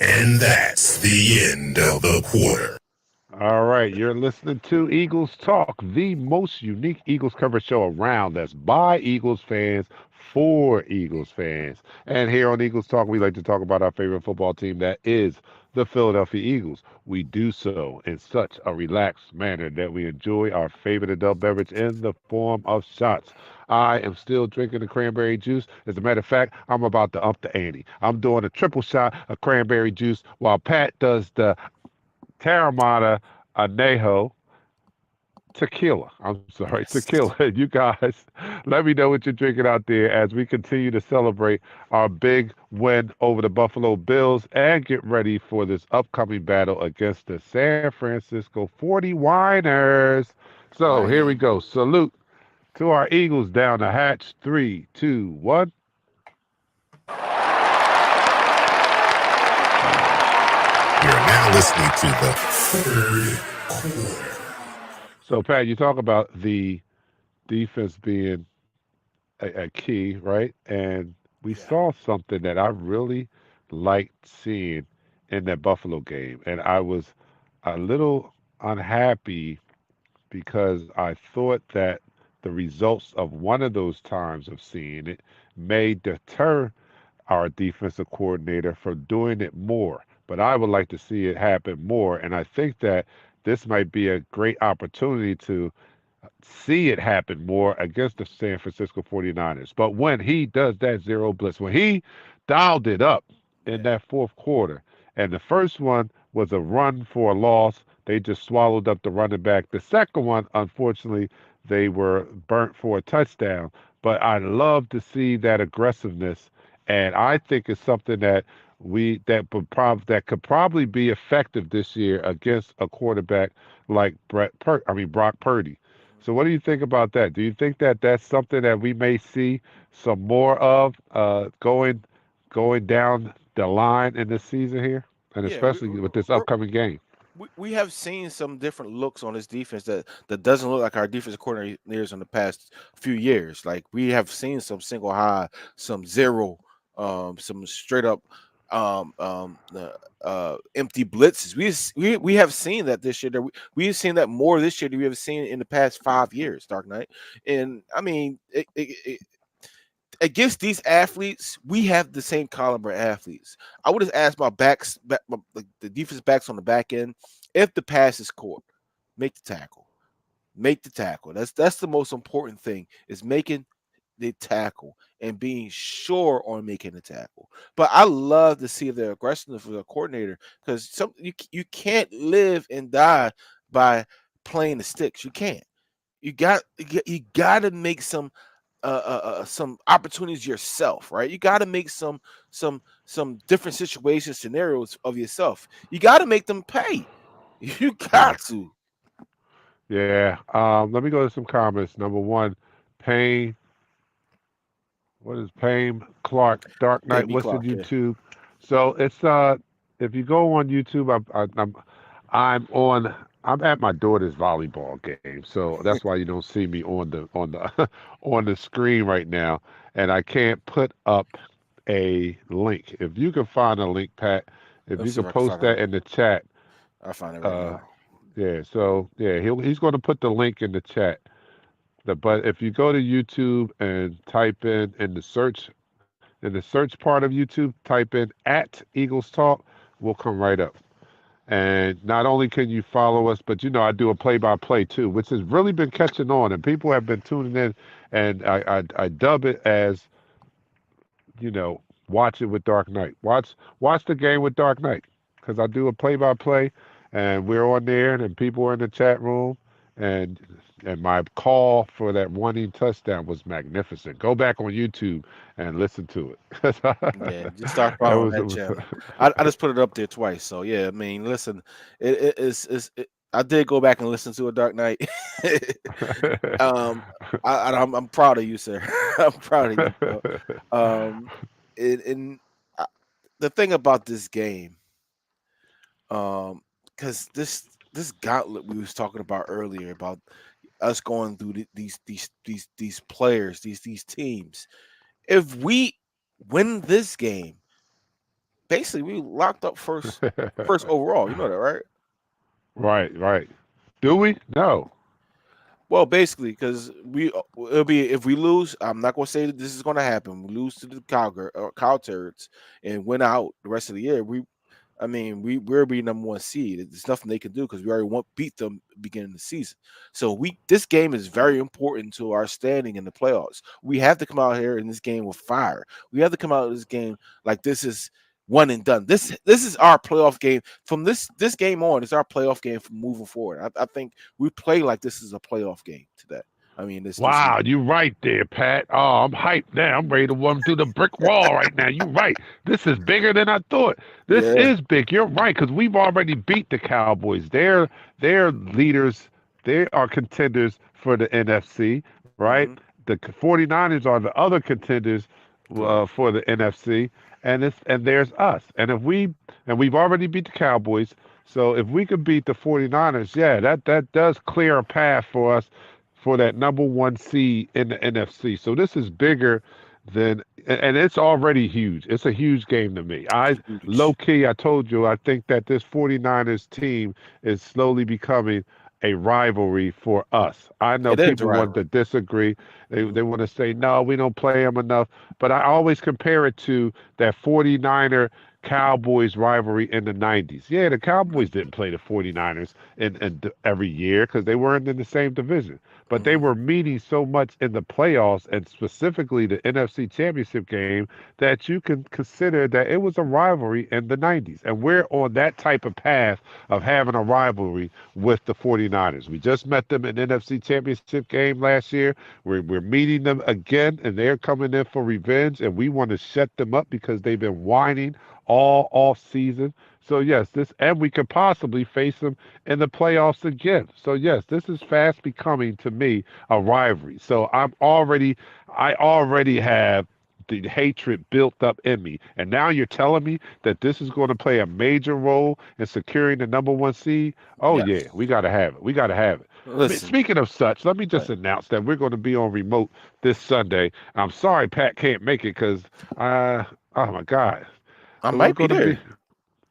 And that's the end of the quarter. All right, you're listening to Eagles Talk, the most unique Eagles coverage show around that's by Eagles fans for Eagles fans. And here on Eagles Talk, we like to talk about our favorite football team that is the Philadelphia Eagles. We do so in such a relaxed manner that we enjoy our favorite adult beverage in the form of shots. I am still drinking the cranberry juice. As a matter of fact, I'm about to up the ante. I'm doing a triple shot of cranberry juice while Pat does the Terramana Anejo tequila. I'm sorry, Yes. tequila. You guys, let me know what you're drinking out there as we continue to celebrate our big win over the Buffalo Bills and get ready for this upcoming battle against the San Francisco 49ers. So here we Miami. go. Salute to our Eagles down the hatch. Three, two, one. You're now listening to the third quarter. So, Pat, you talk about the defense being a key, right? And we Yeah. saw something that I really liked seeing in that Buffalo game. And I was a little unhappy because I thought that the results of one of those times of seeing it may deter our defensive coordinator from doing it more. But I would like to see it happen more. And I think that this might be a great opportunity to see it happen more against the San Francisco 49ers. But when he does that zero blitz, when he dialed it up in Yeah. that fourth quarter, and the first one was a run for a loss, they just swallowed up the running back. The second one, unfortunately, they were burnt for a touchdown. But I love to see that aggressiveness, and I think it's something that that could probably be effective this year against a quarterback like Brock Purdy. So what do you think about that? Do you think that that's something that we may see some more of going down the line in this season here, and Yeah. especially with this upcoming game? We have seen some different looks on this defense that doesn't look like our defensive coordinators in the past few years. Like we have seen some single high, some zero, some straight up empty blitzes. We have seen that this year. We have seen that more this year than we have seen in the past 5 years. Dark Knight, and I mean, against these athletes, we have the same caliber athletes. I would have asked the defense backs on the back end, if the pass is caught, make the tackle. Make the tackle. That's the most important thing is making the tackle and being sure on making the tackle. But I love to see the aggressiveness of the coordinator because you can't live and die by playing the sticks. You can't. got to make some opportunities yourself, right? You got to make some different situation scenarios of yourself. You got to make them pay. You Yeah. got to. Yeah. Let me go to some comments. Number one, Payne. What is Payne Clark? Dark Knight. Pay me What's in Clark. Yeah. YouTube? So it's if you go on YouTube, I'm on. I'm at my daughter's volleyball game, so that's why you don't see me on the on the screen right now, and I can't put up a link. If you can find a link, Pat, if Let's you see if could I can post find it. that in the chat, I'll find it right uh, now. yeah. So yeah, he's going to put the link in the chat. But if you go to YouTube and type in the search part of YouTube, type in at Eagles Talk, we'll come right up. And not only can you follow us, but I do a play-by-play too, which has really been catching on, and people have been tuning in. And I dub it as watch it with Dark Knight. Watch the game with Dark Knight, because I do a play-by-play, and we're on there, and people are in the chat room, and my call for that winning touchdown was magnificent. Go back on YouTube and listen to it. Yeah, just start It following was, it that was. channel. I just put it up there twice. So yeah, I mean, listen, I did go back and listen to a Dark Knight. um, I'm proud of you, sir. I'm proud of you, bro. Um, and the thing about this game, because this gauntlet we was talking about earlier about us going through these players, these teams. If we win this game, basically we locked up first overall. You know that, right? Right, right. Do we? No. Well, basically, because it'll be if we lose. I'm not gonna say that this is gonna happen. We lose to the Cow Turds and win out the rest of the year. I mean, we'll be number one seed. There's nothing they can do because we already beat them beginning of the season. So this game is very important to our standing in the playoffs. We have to come out here in this game with fire. We have to come out of this game like this is one and done. This is our playoff game. From this game on, it's our playoff game from moving forward. I think we play like this is a playoff game today. I mean, this Wow, you right there, Pat. Oh, I'm hyped now. I'm ready to run through the brick wall right now. You right. This is bigger than I thought. This yeah. is big. You're right, because we've already beat the Cowboys. They're leaders. They are contenders for the NFC, right? Mm-hmm. The 49ers are the other contenders Correct. for the NFC, and there's us. And we've already beat the Cowboys. So if we could beat the 49ers, yeah, that does clear a path for us for that number one seed in the NFC. So this is bigger and it's already huge. It's a huge game to me. Low Huge. key, I told you, I think that this 49ers team is slowly becoming a rivalry for us. I know It is a people want rivalry. to disagree. They want to say, no, we don't play them enough. But I always compare it to that 49er Cowboys rivalry in the 90s. Yeah, the Cowboys didn't play the 49ers every year because they weren't in the same division. But they Mm-hmm. were meeting so much in the playoffs and specifically the NFC Championship game that you can consider that it was a rivalry in the 90s. And we're on that type of path of having a rivalry with the 49ers. We just met them in the NFC Championship game last year. We're meeting them again, and they're coming in for revenge, and we want to shut them up because they've been whining all off season. So yes, and we could possibly face them in the playoffs again. So yes, this is fast becoming to me a rivalry. So I already have the hatred built up in me. And now you're telling me that this is going to play a major role in securing the number one seed? Oh yeah, Yes. we got to have it. We got to have it. Listen. Speaking of such, let me Right. just announce that we're going to be on remote this Sunday. I'm sorry Pat can't make it because oh my God. I So we're might be going to be. there.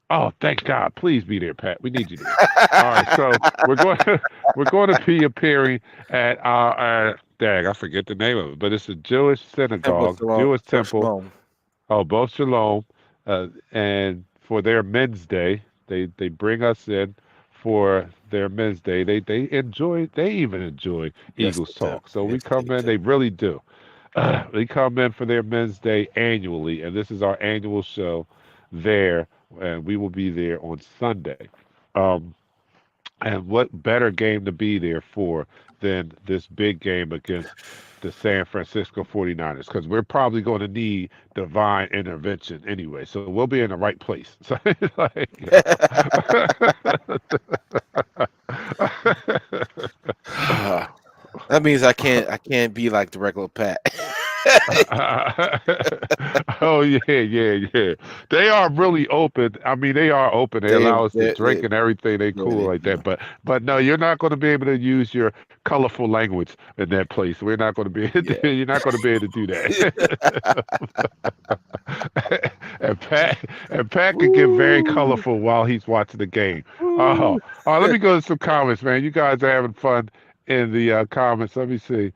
Oh, thank God! Please be there, Pat. We need you there. All right, so we're going we're going to be appearing at dang, I forget the name of it, but it's a Jewish Temple synagogue, Shalom. Jewish Temple temple. Shalom. Oh, both Shalom, and for their Men's Day, they bring us in for their Men's Day. They even enjoy Yes, Eagles they do. talk. So we Yes, they come in, do. they really do. They come in for their Men's Day annually, and this is our annual show there, and we will be there on Sunday. Um, And what better game to be there for than this big game against the San Francisco 49ers? Because we're probably going to need divine intervention anyway. So we'll be in the right place. So it's like, That means I can't be like the regular Pat. oh yeah. They are really open. I mean, they are open. They They allow us to they drink they and everything. They yeah, cool they like do. that. But no, you're not going to be able to use your colorful language in that place. We're not going to be. Yeah. You're not going to be able to do that. and Pat can get very Woo, colorful while he's watching the game. woo. Let me go to some comments, man. You guys are having fun in the comments. Let me see.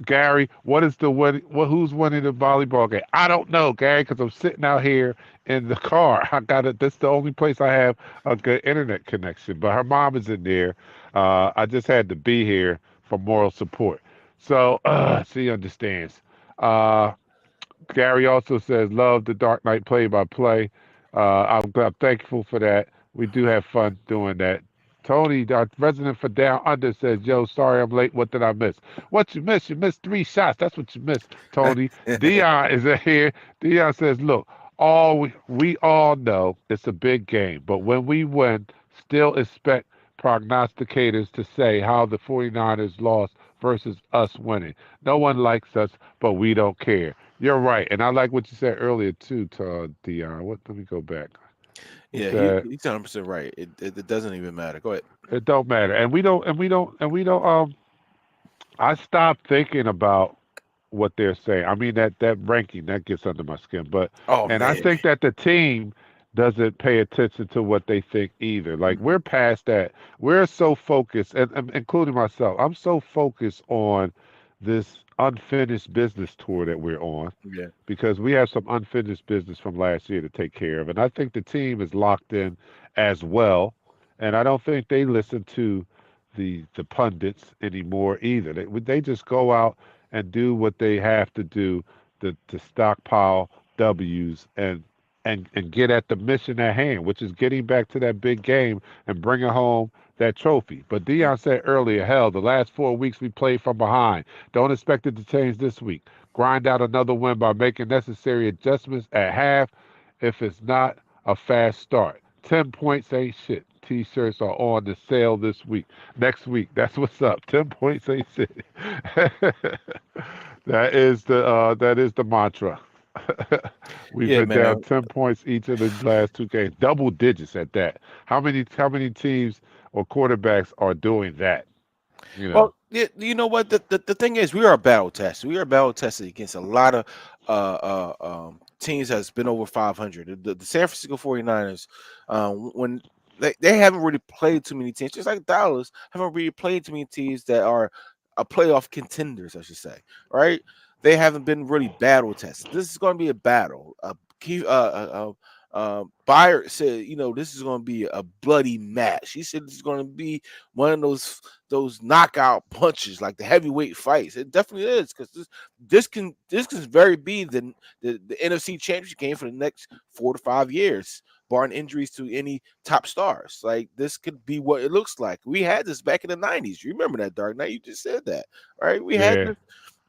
Gary, what is the win? Who's winning the volleyball game? I don't know, Gary, because I'm sitting out here in the car. I got it. That's the only place I have a good internet connection. But her mom is in there. I just had to be here for moral support. So she understands. Uh, Gary also says, love the Dark Knight play by play. I'm thankful for that. We do have fun doing that. Tony, our resident for Down Under, says, yo, sorry I'm late. What did I miss? What you missed? You missed 3 shots. That's what you missed, Tony. Dion is here. Dion says, look, we all know it's a big game, but when we win, still expect prognosticators to say how the 49ers lost versus us winning. No one likes us, but we don't care. You're right, and I like what you said earlier too, to Dion. What? Let me go back. You Yeah, said he's 100% right. It doesn't even matter. Go ahead. it don't matter, and we don't. I stopped thinking about what they're saying. I mean that ranking that gets under my skin, but Oh and I man. think that the team doesn't pay attention to what they think either. Like Mhm. we're past that. We're so focused, and including myself. I'm so focused on this unfinished business tour that we're on Yeah. because we have some unfinished business from last year to take care of. And I think the team is locked in as well. And I don't think they listen to the pundits anymore either. They just go out and do what they have to do to stockpile W's and get at the mission at hand, which is getting back to that big game and bringing home that trophy. But Mm. Dion said earlier, hell, the last 4 weeks we played from behind. Don't expect it to change this week. Grind out another win by making necessary adjustments at half if it's not a fast start. 10 points ain't shit. T-shirts are on the sale this week. Next week, that's what's up. 10 points ain't shit. that is the mantra. We've Yeah, been down man. 10 points each of the last 2 games, double digits at that. How many teams or quarterbacks are doing that? You know. Well, yeah, you know what? The thing is, we are battle tested. We are battle tested against a lot of teams that's been over 500. The San Francisco 49ers, when they haven't really played too many teams, just like Dallas, haven't really played too many teams that are playoff contenders, I should say, right? They haven't been really battle tested. This is going to be a battle. Buyer said, this is going to be a bloody match. He said it's going to be one of those knockout punches, like the heavyweight fights. It definitely is, because this can very be the NFC Championship game for the next 4 to 5 years, barring injuries to any top stars. Like, this could be what it looks like. We had this back in the 90s. You remember that, Dark Knight? You just said that, right? Yeah.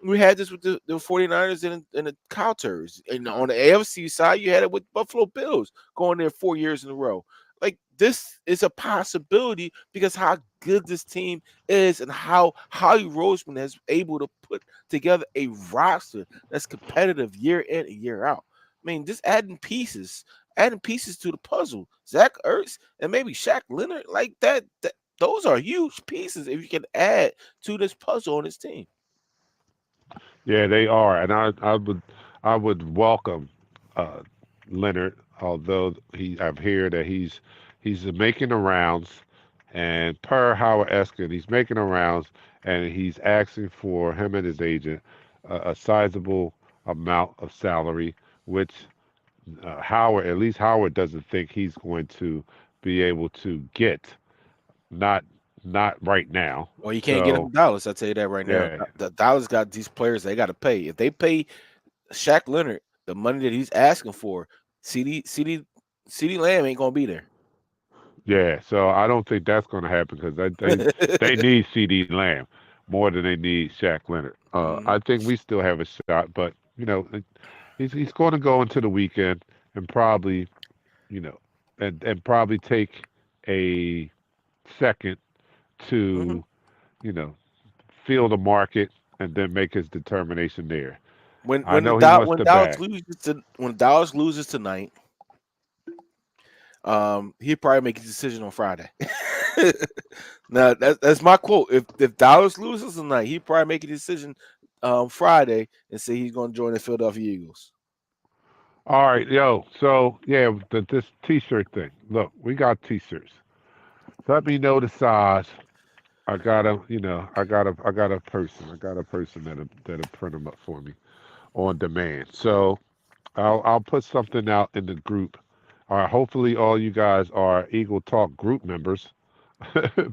We had this with the 49ers and the Cowturds. And on the AFC side, you had it with Buffalo Bills going there 4 years in a row. Like, this is a possibility because how good this team is and how Holly Roseman has able to put together a roster that's competitive year in and year out. I mean, just adding pieces to the puzzle. Zach Ertz and maybe Shaq Leonard, like that those are huge pieces if you can add to this puzzle on this team. Yeah, they are, and I would welcome uh, Leonard, although I've heard that he's making the rounds, and per Howard Eskin, he's making the rounds, and he's asking for him and his agent a sizable amount of salary, which at least Howard doesn't think he's going to be able to get, not not right now. Well, you can't get him So Dallas. I'll tell you that right now. yeah, The Dallas got these players they got to pay. If they pay Shaq Leonard the money that he's asking for, CD Lamb ain't gonna be there. Yeah, so I don't think that's going to happen because they need CD Lamb more than they need Shaq Leonard. I Mhm. think we still have a shot, but he's going to go into the weekend and probably you know and probably take a second Mhm. to you know feel the market and then make his determination there. When I when the know he Dow wants when the Dallas bag. loses to when Dallas loses tonight, he'll probably make his decision on Friday. Now that's my quote. If Dallas loses tonight, he'll probably make a decision Friday and say he's going to join the Philadelphia Eagles. All right, yo. So yeah, this T-shirt thing. Look, we got T-shirts. Let me know the size. I got a person. I got a person that'll print them up for me on demand. So I'll put something out in the group. Hopefully all you guys are Eagle Talk group members.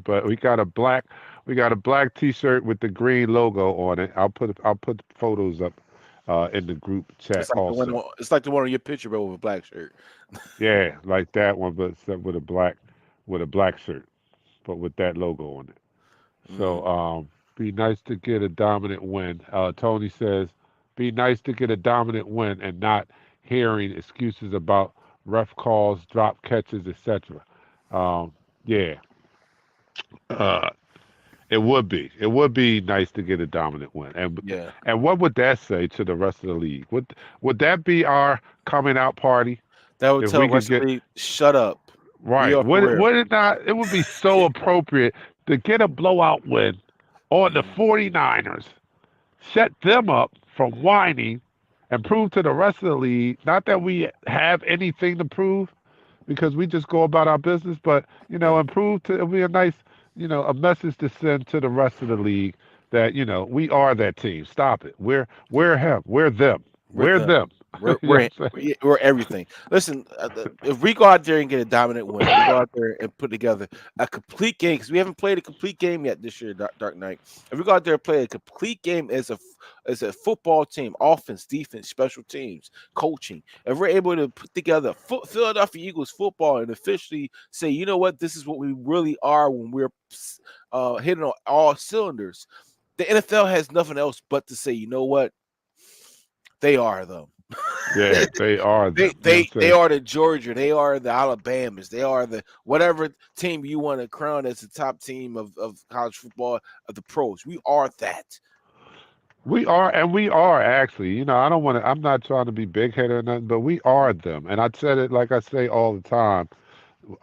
But we got a black T-shirt with the green logo on it. I'll put photos up in the group chat also. It's like the one on your picture, but with a black shirt. Yeah, like that one, but except with a black shirt, but with that logo on it. Hmm. So be nice to get a dominant win. Tony says, be nice to get a dominant win and not hearing excuses about rough calls, drop catches, etc. Um, yeah, uh, it would be nice to get a dominant win. And Yeah, and what would that say to the rest of the league? Would that be our coming out party that would if tell we the could rest of get the league, shut up. We right? are for Would real. it not? It would be so appropriate to get a blowout win on the Mhm. 49ers, set them up from whining, and prove to the rest of the league not that we have anything to prove because we just go about our business, but Yeah, and prove to it'll be a nice, a message to send to the rest of the league that we are that team. Stop it. We're him. We're them. we're We're them. them. We're You know we're what I'm saying? we're everything. Listen, if we go out there and get a dominant win, we go out there and put together a complete game because we haven't played a complete game yet this year, Dark Knight. If we go out there and play a complete game as a football team, offense, defense, special teams, coaching, if we're able to put together Philadelphia Eagles football and officially say, you know what, this is what we really are when we're hitting on all cylinders, the NFL has nothing else but to say, you know what, they are them. Yeah, they are They them. You know they what I'm they saying? are the Georgia. They are the Alabamas. They are the whatever team you want to crown as the top team of college football of the pros. We are that. We are actually. I don't want to. I'm not trying to be big headed or nothing, but we are them. And I said it like I say all the time.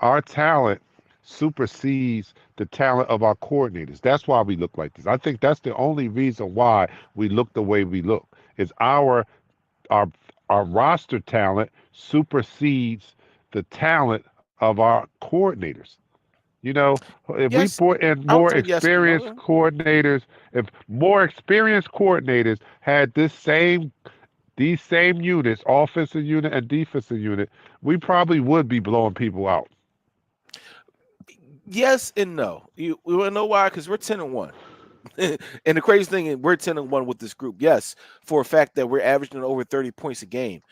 Our talent supersedes the talent of our coordinators. That's why we look like this. I think that's the only reason why we look the way we look. Is our our roster talent supersedes the talent of our coordinators. You know, if we Yes, put in I would more say yes and experienced no. coordinators, if more experienced coordinators had these same units, offensive unit and defensive unit, we probably would be blowing people out. Yes and no. We want to know why? Because we're 10-1. And the crazy thing is, we're 10-1 with this group. Yes, for a fact that we're averaging over 30 points a game.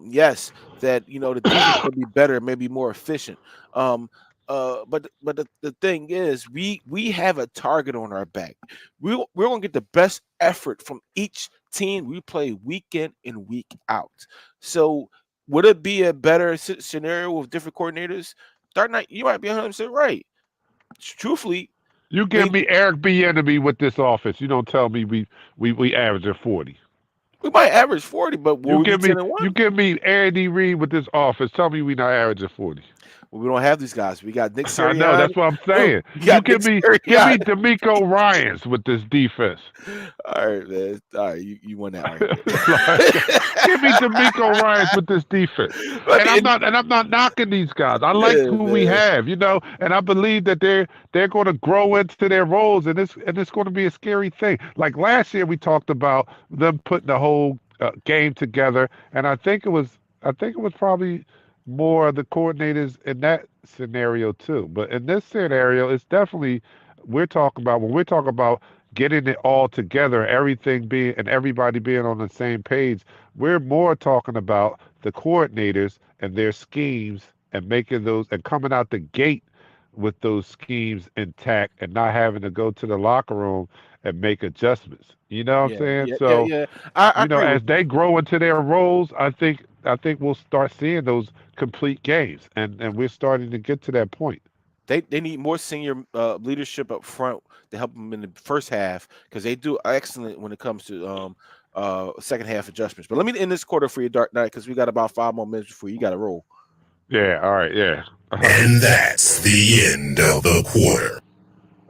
Yes, that the defense may be better, maybe more efficient. Um, but the thing is, we have a target on our back. We're gonna get the best effort from each team we play week in and week out. So would it be a better scenario with different coordinators? Dark Knight, you might be 100% right. Truthfully, You we give me Eric Bieniemy with this offense. You don't tell me we average at 40. we might average 40, but will You we be give me 10 and you 1? give me Andy Reid with this offense. Tell me we not average at 40. Well, we don't have these guys. We got Nick I know Sirianni. that's what I'm No, saying. we You got give Nick me give Sirianni. me D'Amico Ryans with this defense. All right, man. All right, you won that argument. Like, give me D'Amico Ryans with this defense. I And I'm mean, not and I'm not knocking these guys. I like yeah, who we man. have, and I believe that they're going to grow into their roles, and it's going to be a scary thing. Like last year, we talked about them putting the whole game together, and I think it was probably more of the coordinators in that scenario too. But in this scenario, it's definitely when we're talking about getting it all together, everything being and everybody being on the same page, we're more talking about the coordinators and their schemes and making those and coming out the gate. with those schemes intact and not having to go to the locker room and make adjustments. You know what I'm Yeah, saying? yeah, yeah, So, yeah. I agree as with you. they grow into their roles, I think we'll start seeing those complete games, and we're starting to get to that point. They need more senior leadership up front to help them in the first half because they do excellent when it comes to second half adjustments. But let me end this quarter for you, Dark Knight, because we got about 5 more minutes before you got to roll. Yeah. All right. Yeah. All right. And that's the end of the quarter.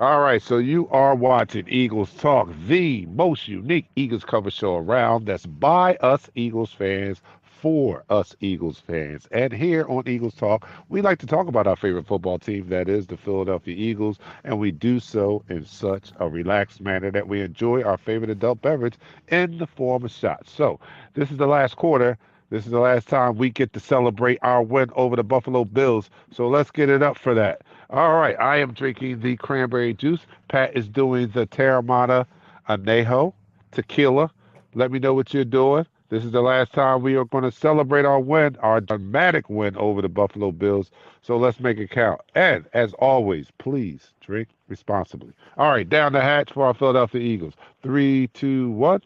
All right, so you are watching Eagles Talk, the most unique Eagles cover show around. That's by us Eagles fans, for us Eagles fans. And here on Eagles Talk, we like to talk about our favorite football team, that is the Philadelphia Eagles, and we do so in such a relaxed manner that we enjoy our favorite adult beverage in the form of shots. So, this is the last quarter. This is the last time we get to celebrate our win over the Buffalo Bills. So let's get it up for that. All right, I am drinking the cranberry juice. Pat is doing the Terramana Anejo tequila. Let me know what you're doing. This is the last time we are going to celebrate our win, our dramatic win over the Buffalo Bills. So let's make it count. And as always, please drink responsibly. All right, down the hatch for our Philadelphia Eagles. 3, 2, 1.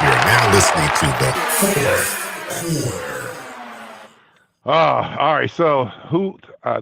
You're now listening to the fourth quarter. All right. So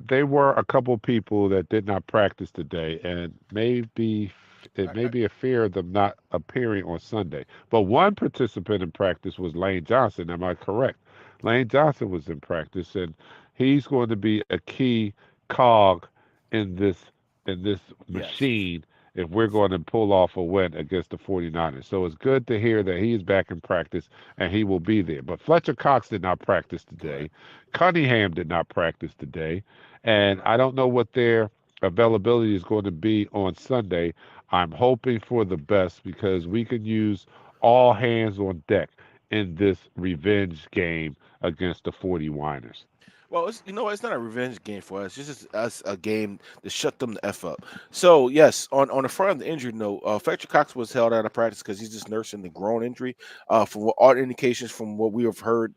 they were a couple people that did not practice today, and maybe it may be a fear of them not appearing on Sunday. But one participant in practice was Lane Johnson. Am I correct? Lane Johnson was in practice, and he's going to be a key cog in this Yes. machine if we're going to pull off a win against the 49ers. So it's good to hear that he's back in practice and he will be there. But Fletcher Cox did not practice today. Correct. Cunningham did not practice today. And I don't know what their availability is going to be on Sunday. I'm hoping for the best because we can use all hands on deck in this revenge game against the 40 Winers. Well, it's not a revenge game for us. It's just us a game to shut them the f up. So yes, on the front of the injury note, Fletcher Cox was held out of practice because he's just nursing the groin injury. From what all indications from what we have heard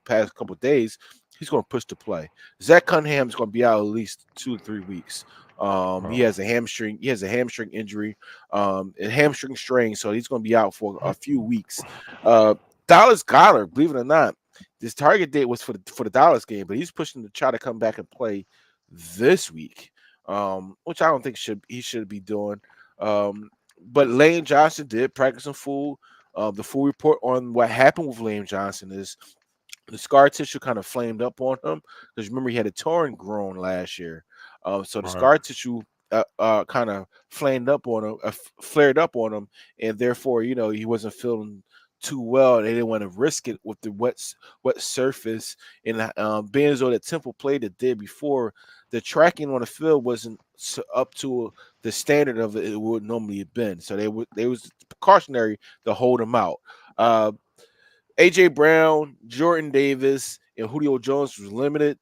past couple of days, he's going to push to play. Zach Cunningham is going to be out at least 2 to 3 weeks. He Oh, has a hamstring. He has a hamstring injury, a hamstring strain, so he's going to be out for a few weeks. Uh, Dallas Goddard, believe it or not, this target date was for the Dallas game, but he's pushing to try to come back and play this week, which I don't think he should be doing. But Lane Johnson did practice in full. The full report on what happened with Lane Johnson is the scar tissue kind of flamed up on him because remember he had a torn groin last year. So the all right. scar tissue kind of flamed up on him, flared up on him, and therefore he wasn't feeling too well. They didn't want to risk it with the wet surface. And being as though that Temple played the day before, the tracking on the field wasn't up to the standard of it would normally have been. So they was precautionary to hold him out. AJ Brown, Jordan Davis, and Julio Jones was limited.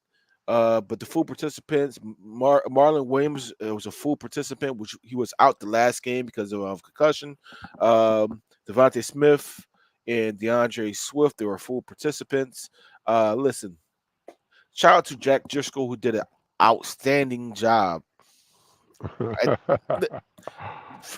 But the full participants, Marlon Williams was a full participant, which he was out the last game because of concussion. Devontae Smith and DeAndre Swift, they were full participants. Listen, shout out to Jack Driscoll who did an outstanding job.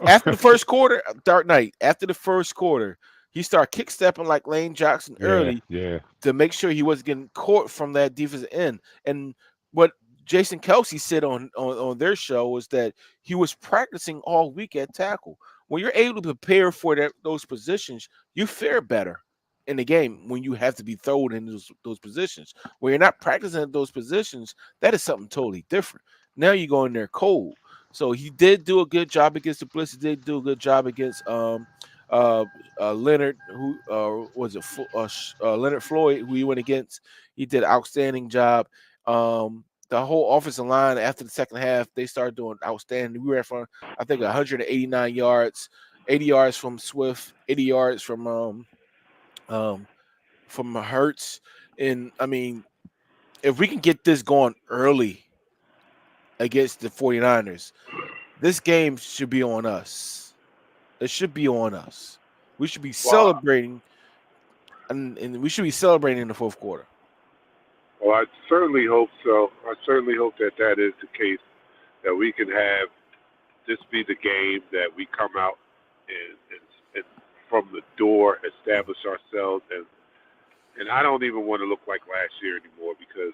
After the first quarter, Dark Knight, after the first quarter, he started kick stepping like Lane Johnson Yeah, early yeah. to make sure he wasn't getting caught from that defensive end. And what Jason Kelsey said on their show was that he was practicing all week at tackle. When you're able to prepare for those positions, you fare better in the game when you have to be thrown in those positions. When you're not practicing at those positions, that is something totally different. Now you go in there cold. So he did do a good job against the Blitz. He did do a good job against Leonard, who was it Leonard Floyd, who he went against. He did an outstanding job. The whole offensive line after the second half, they started doing outstanding. We were at from I think 189 yards, 80 yards from Swift, 80 yards from Hurts. And I mean, if we can get this going early against the 49ers, this game should be on us. It should be on us. We should be Well, celebrating, and we should be celebrating in the fourth quarter. Well, I certainly hope so. I certainly hope that that is the case, that we can have this be the game that we come out and from the door establish ourselves, and I don't even want to look like last year anymore because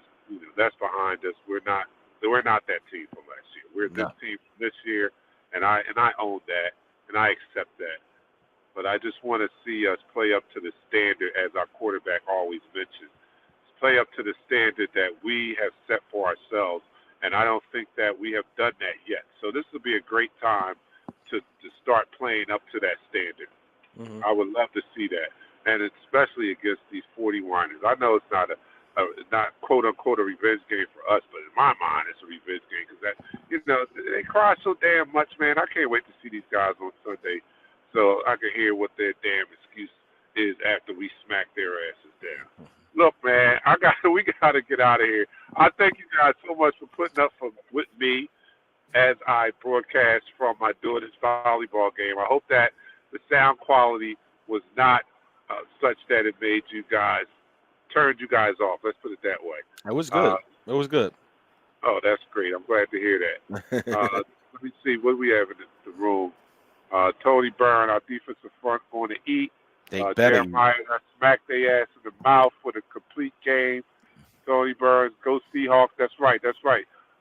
that's behind us. We're not that team from last year. We're this team from this year, and I own that and I accept that. But I just want to see us play up to the standard, as our quarterback always mentions. Play up to the standard that we have set for ourselves, and I don't think that we have done that yet. So this will be a great time to start playing up to that standard. I would love to see that, and especially against these 41ers. I know it's not not quote unquote a revenge game for us, but in my mind it's a revenge game because that they cry so damn much, man. I can't wait to see these guys on Sunday, so I can hear what their damn excuse is after we smack their asses down. Look, man, we got to get out of here. I thank you guys so much for putting up with me as I broadcast from my daughter's volleyball game. I hope that the sound quality was not such that it made turned you guys off. Let's put it that way. It was good. It was good. Oh, that's great. I'm glad to hear that. Let me see. What do we have in the room? Tony Byrne, our defensive front, on the eat. Jeremiah smacked their ass in the mouth for the complete game. Tony Burns, go Seahawks. That's right.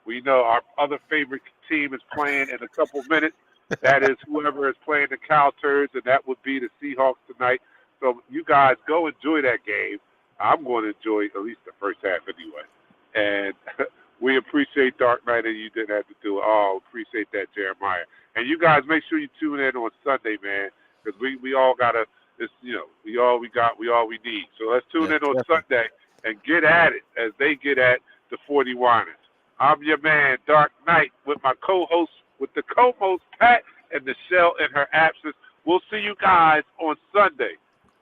We know our other favorite team is playing in a couple minutes. That is whoever is playing the Cow Turds, and that would be the Seahawks tonight. So you guys go enjoy that game. I'm going to enjoy at least the first half anyway. And we appreciate Dark Knight, and you didn't have to do it. Oh, appreciate that, Jeremiah. And you guys make sure you tune in on Sunday, man, because we all got to. It's, we all we got, we all we need. So let's tune in on Sunday and get at it as they get at the 41ers. I'm your man, Dark Knight, with my co-host, with the co-host, Pat, and Michelle in her absence. We'll see you guys on Sunday.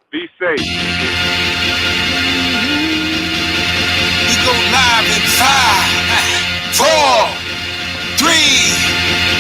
Be safe. We go live in 5, 4, 3.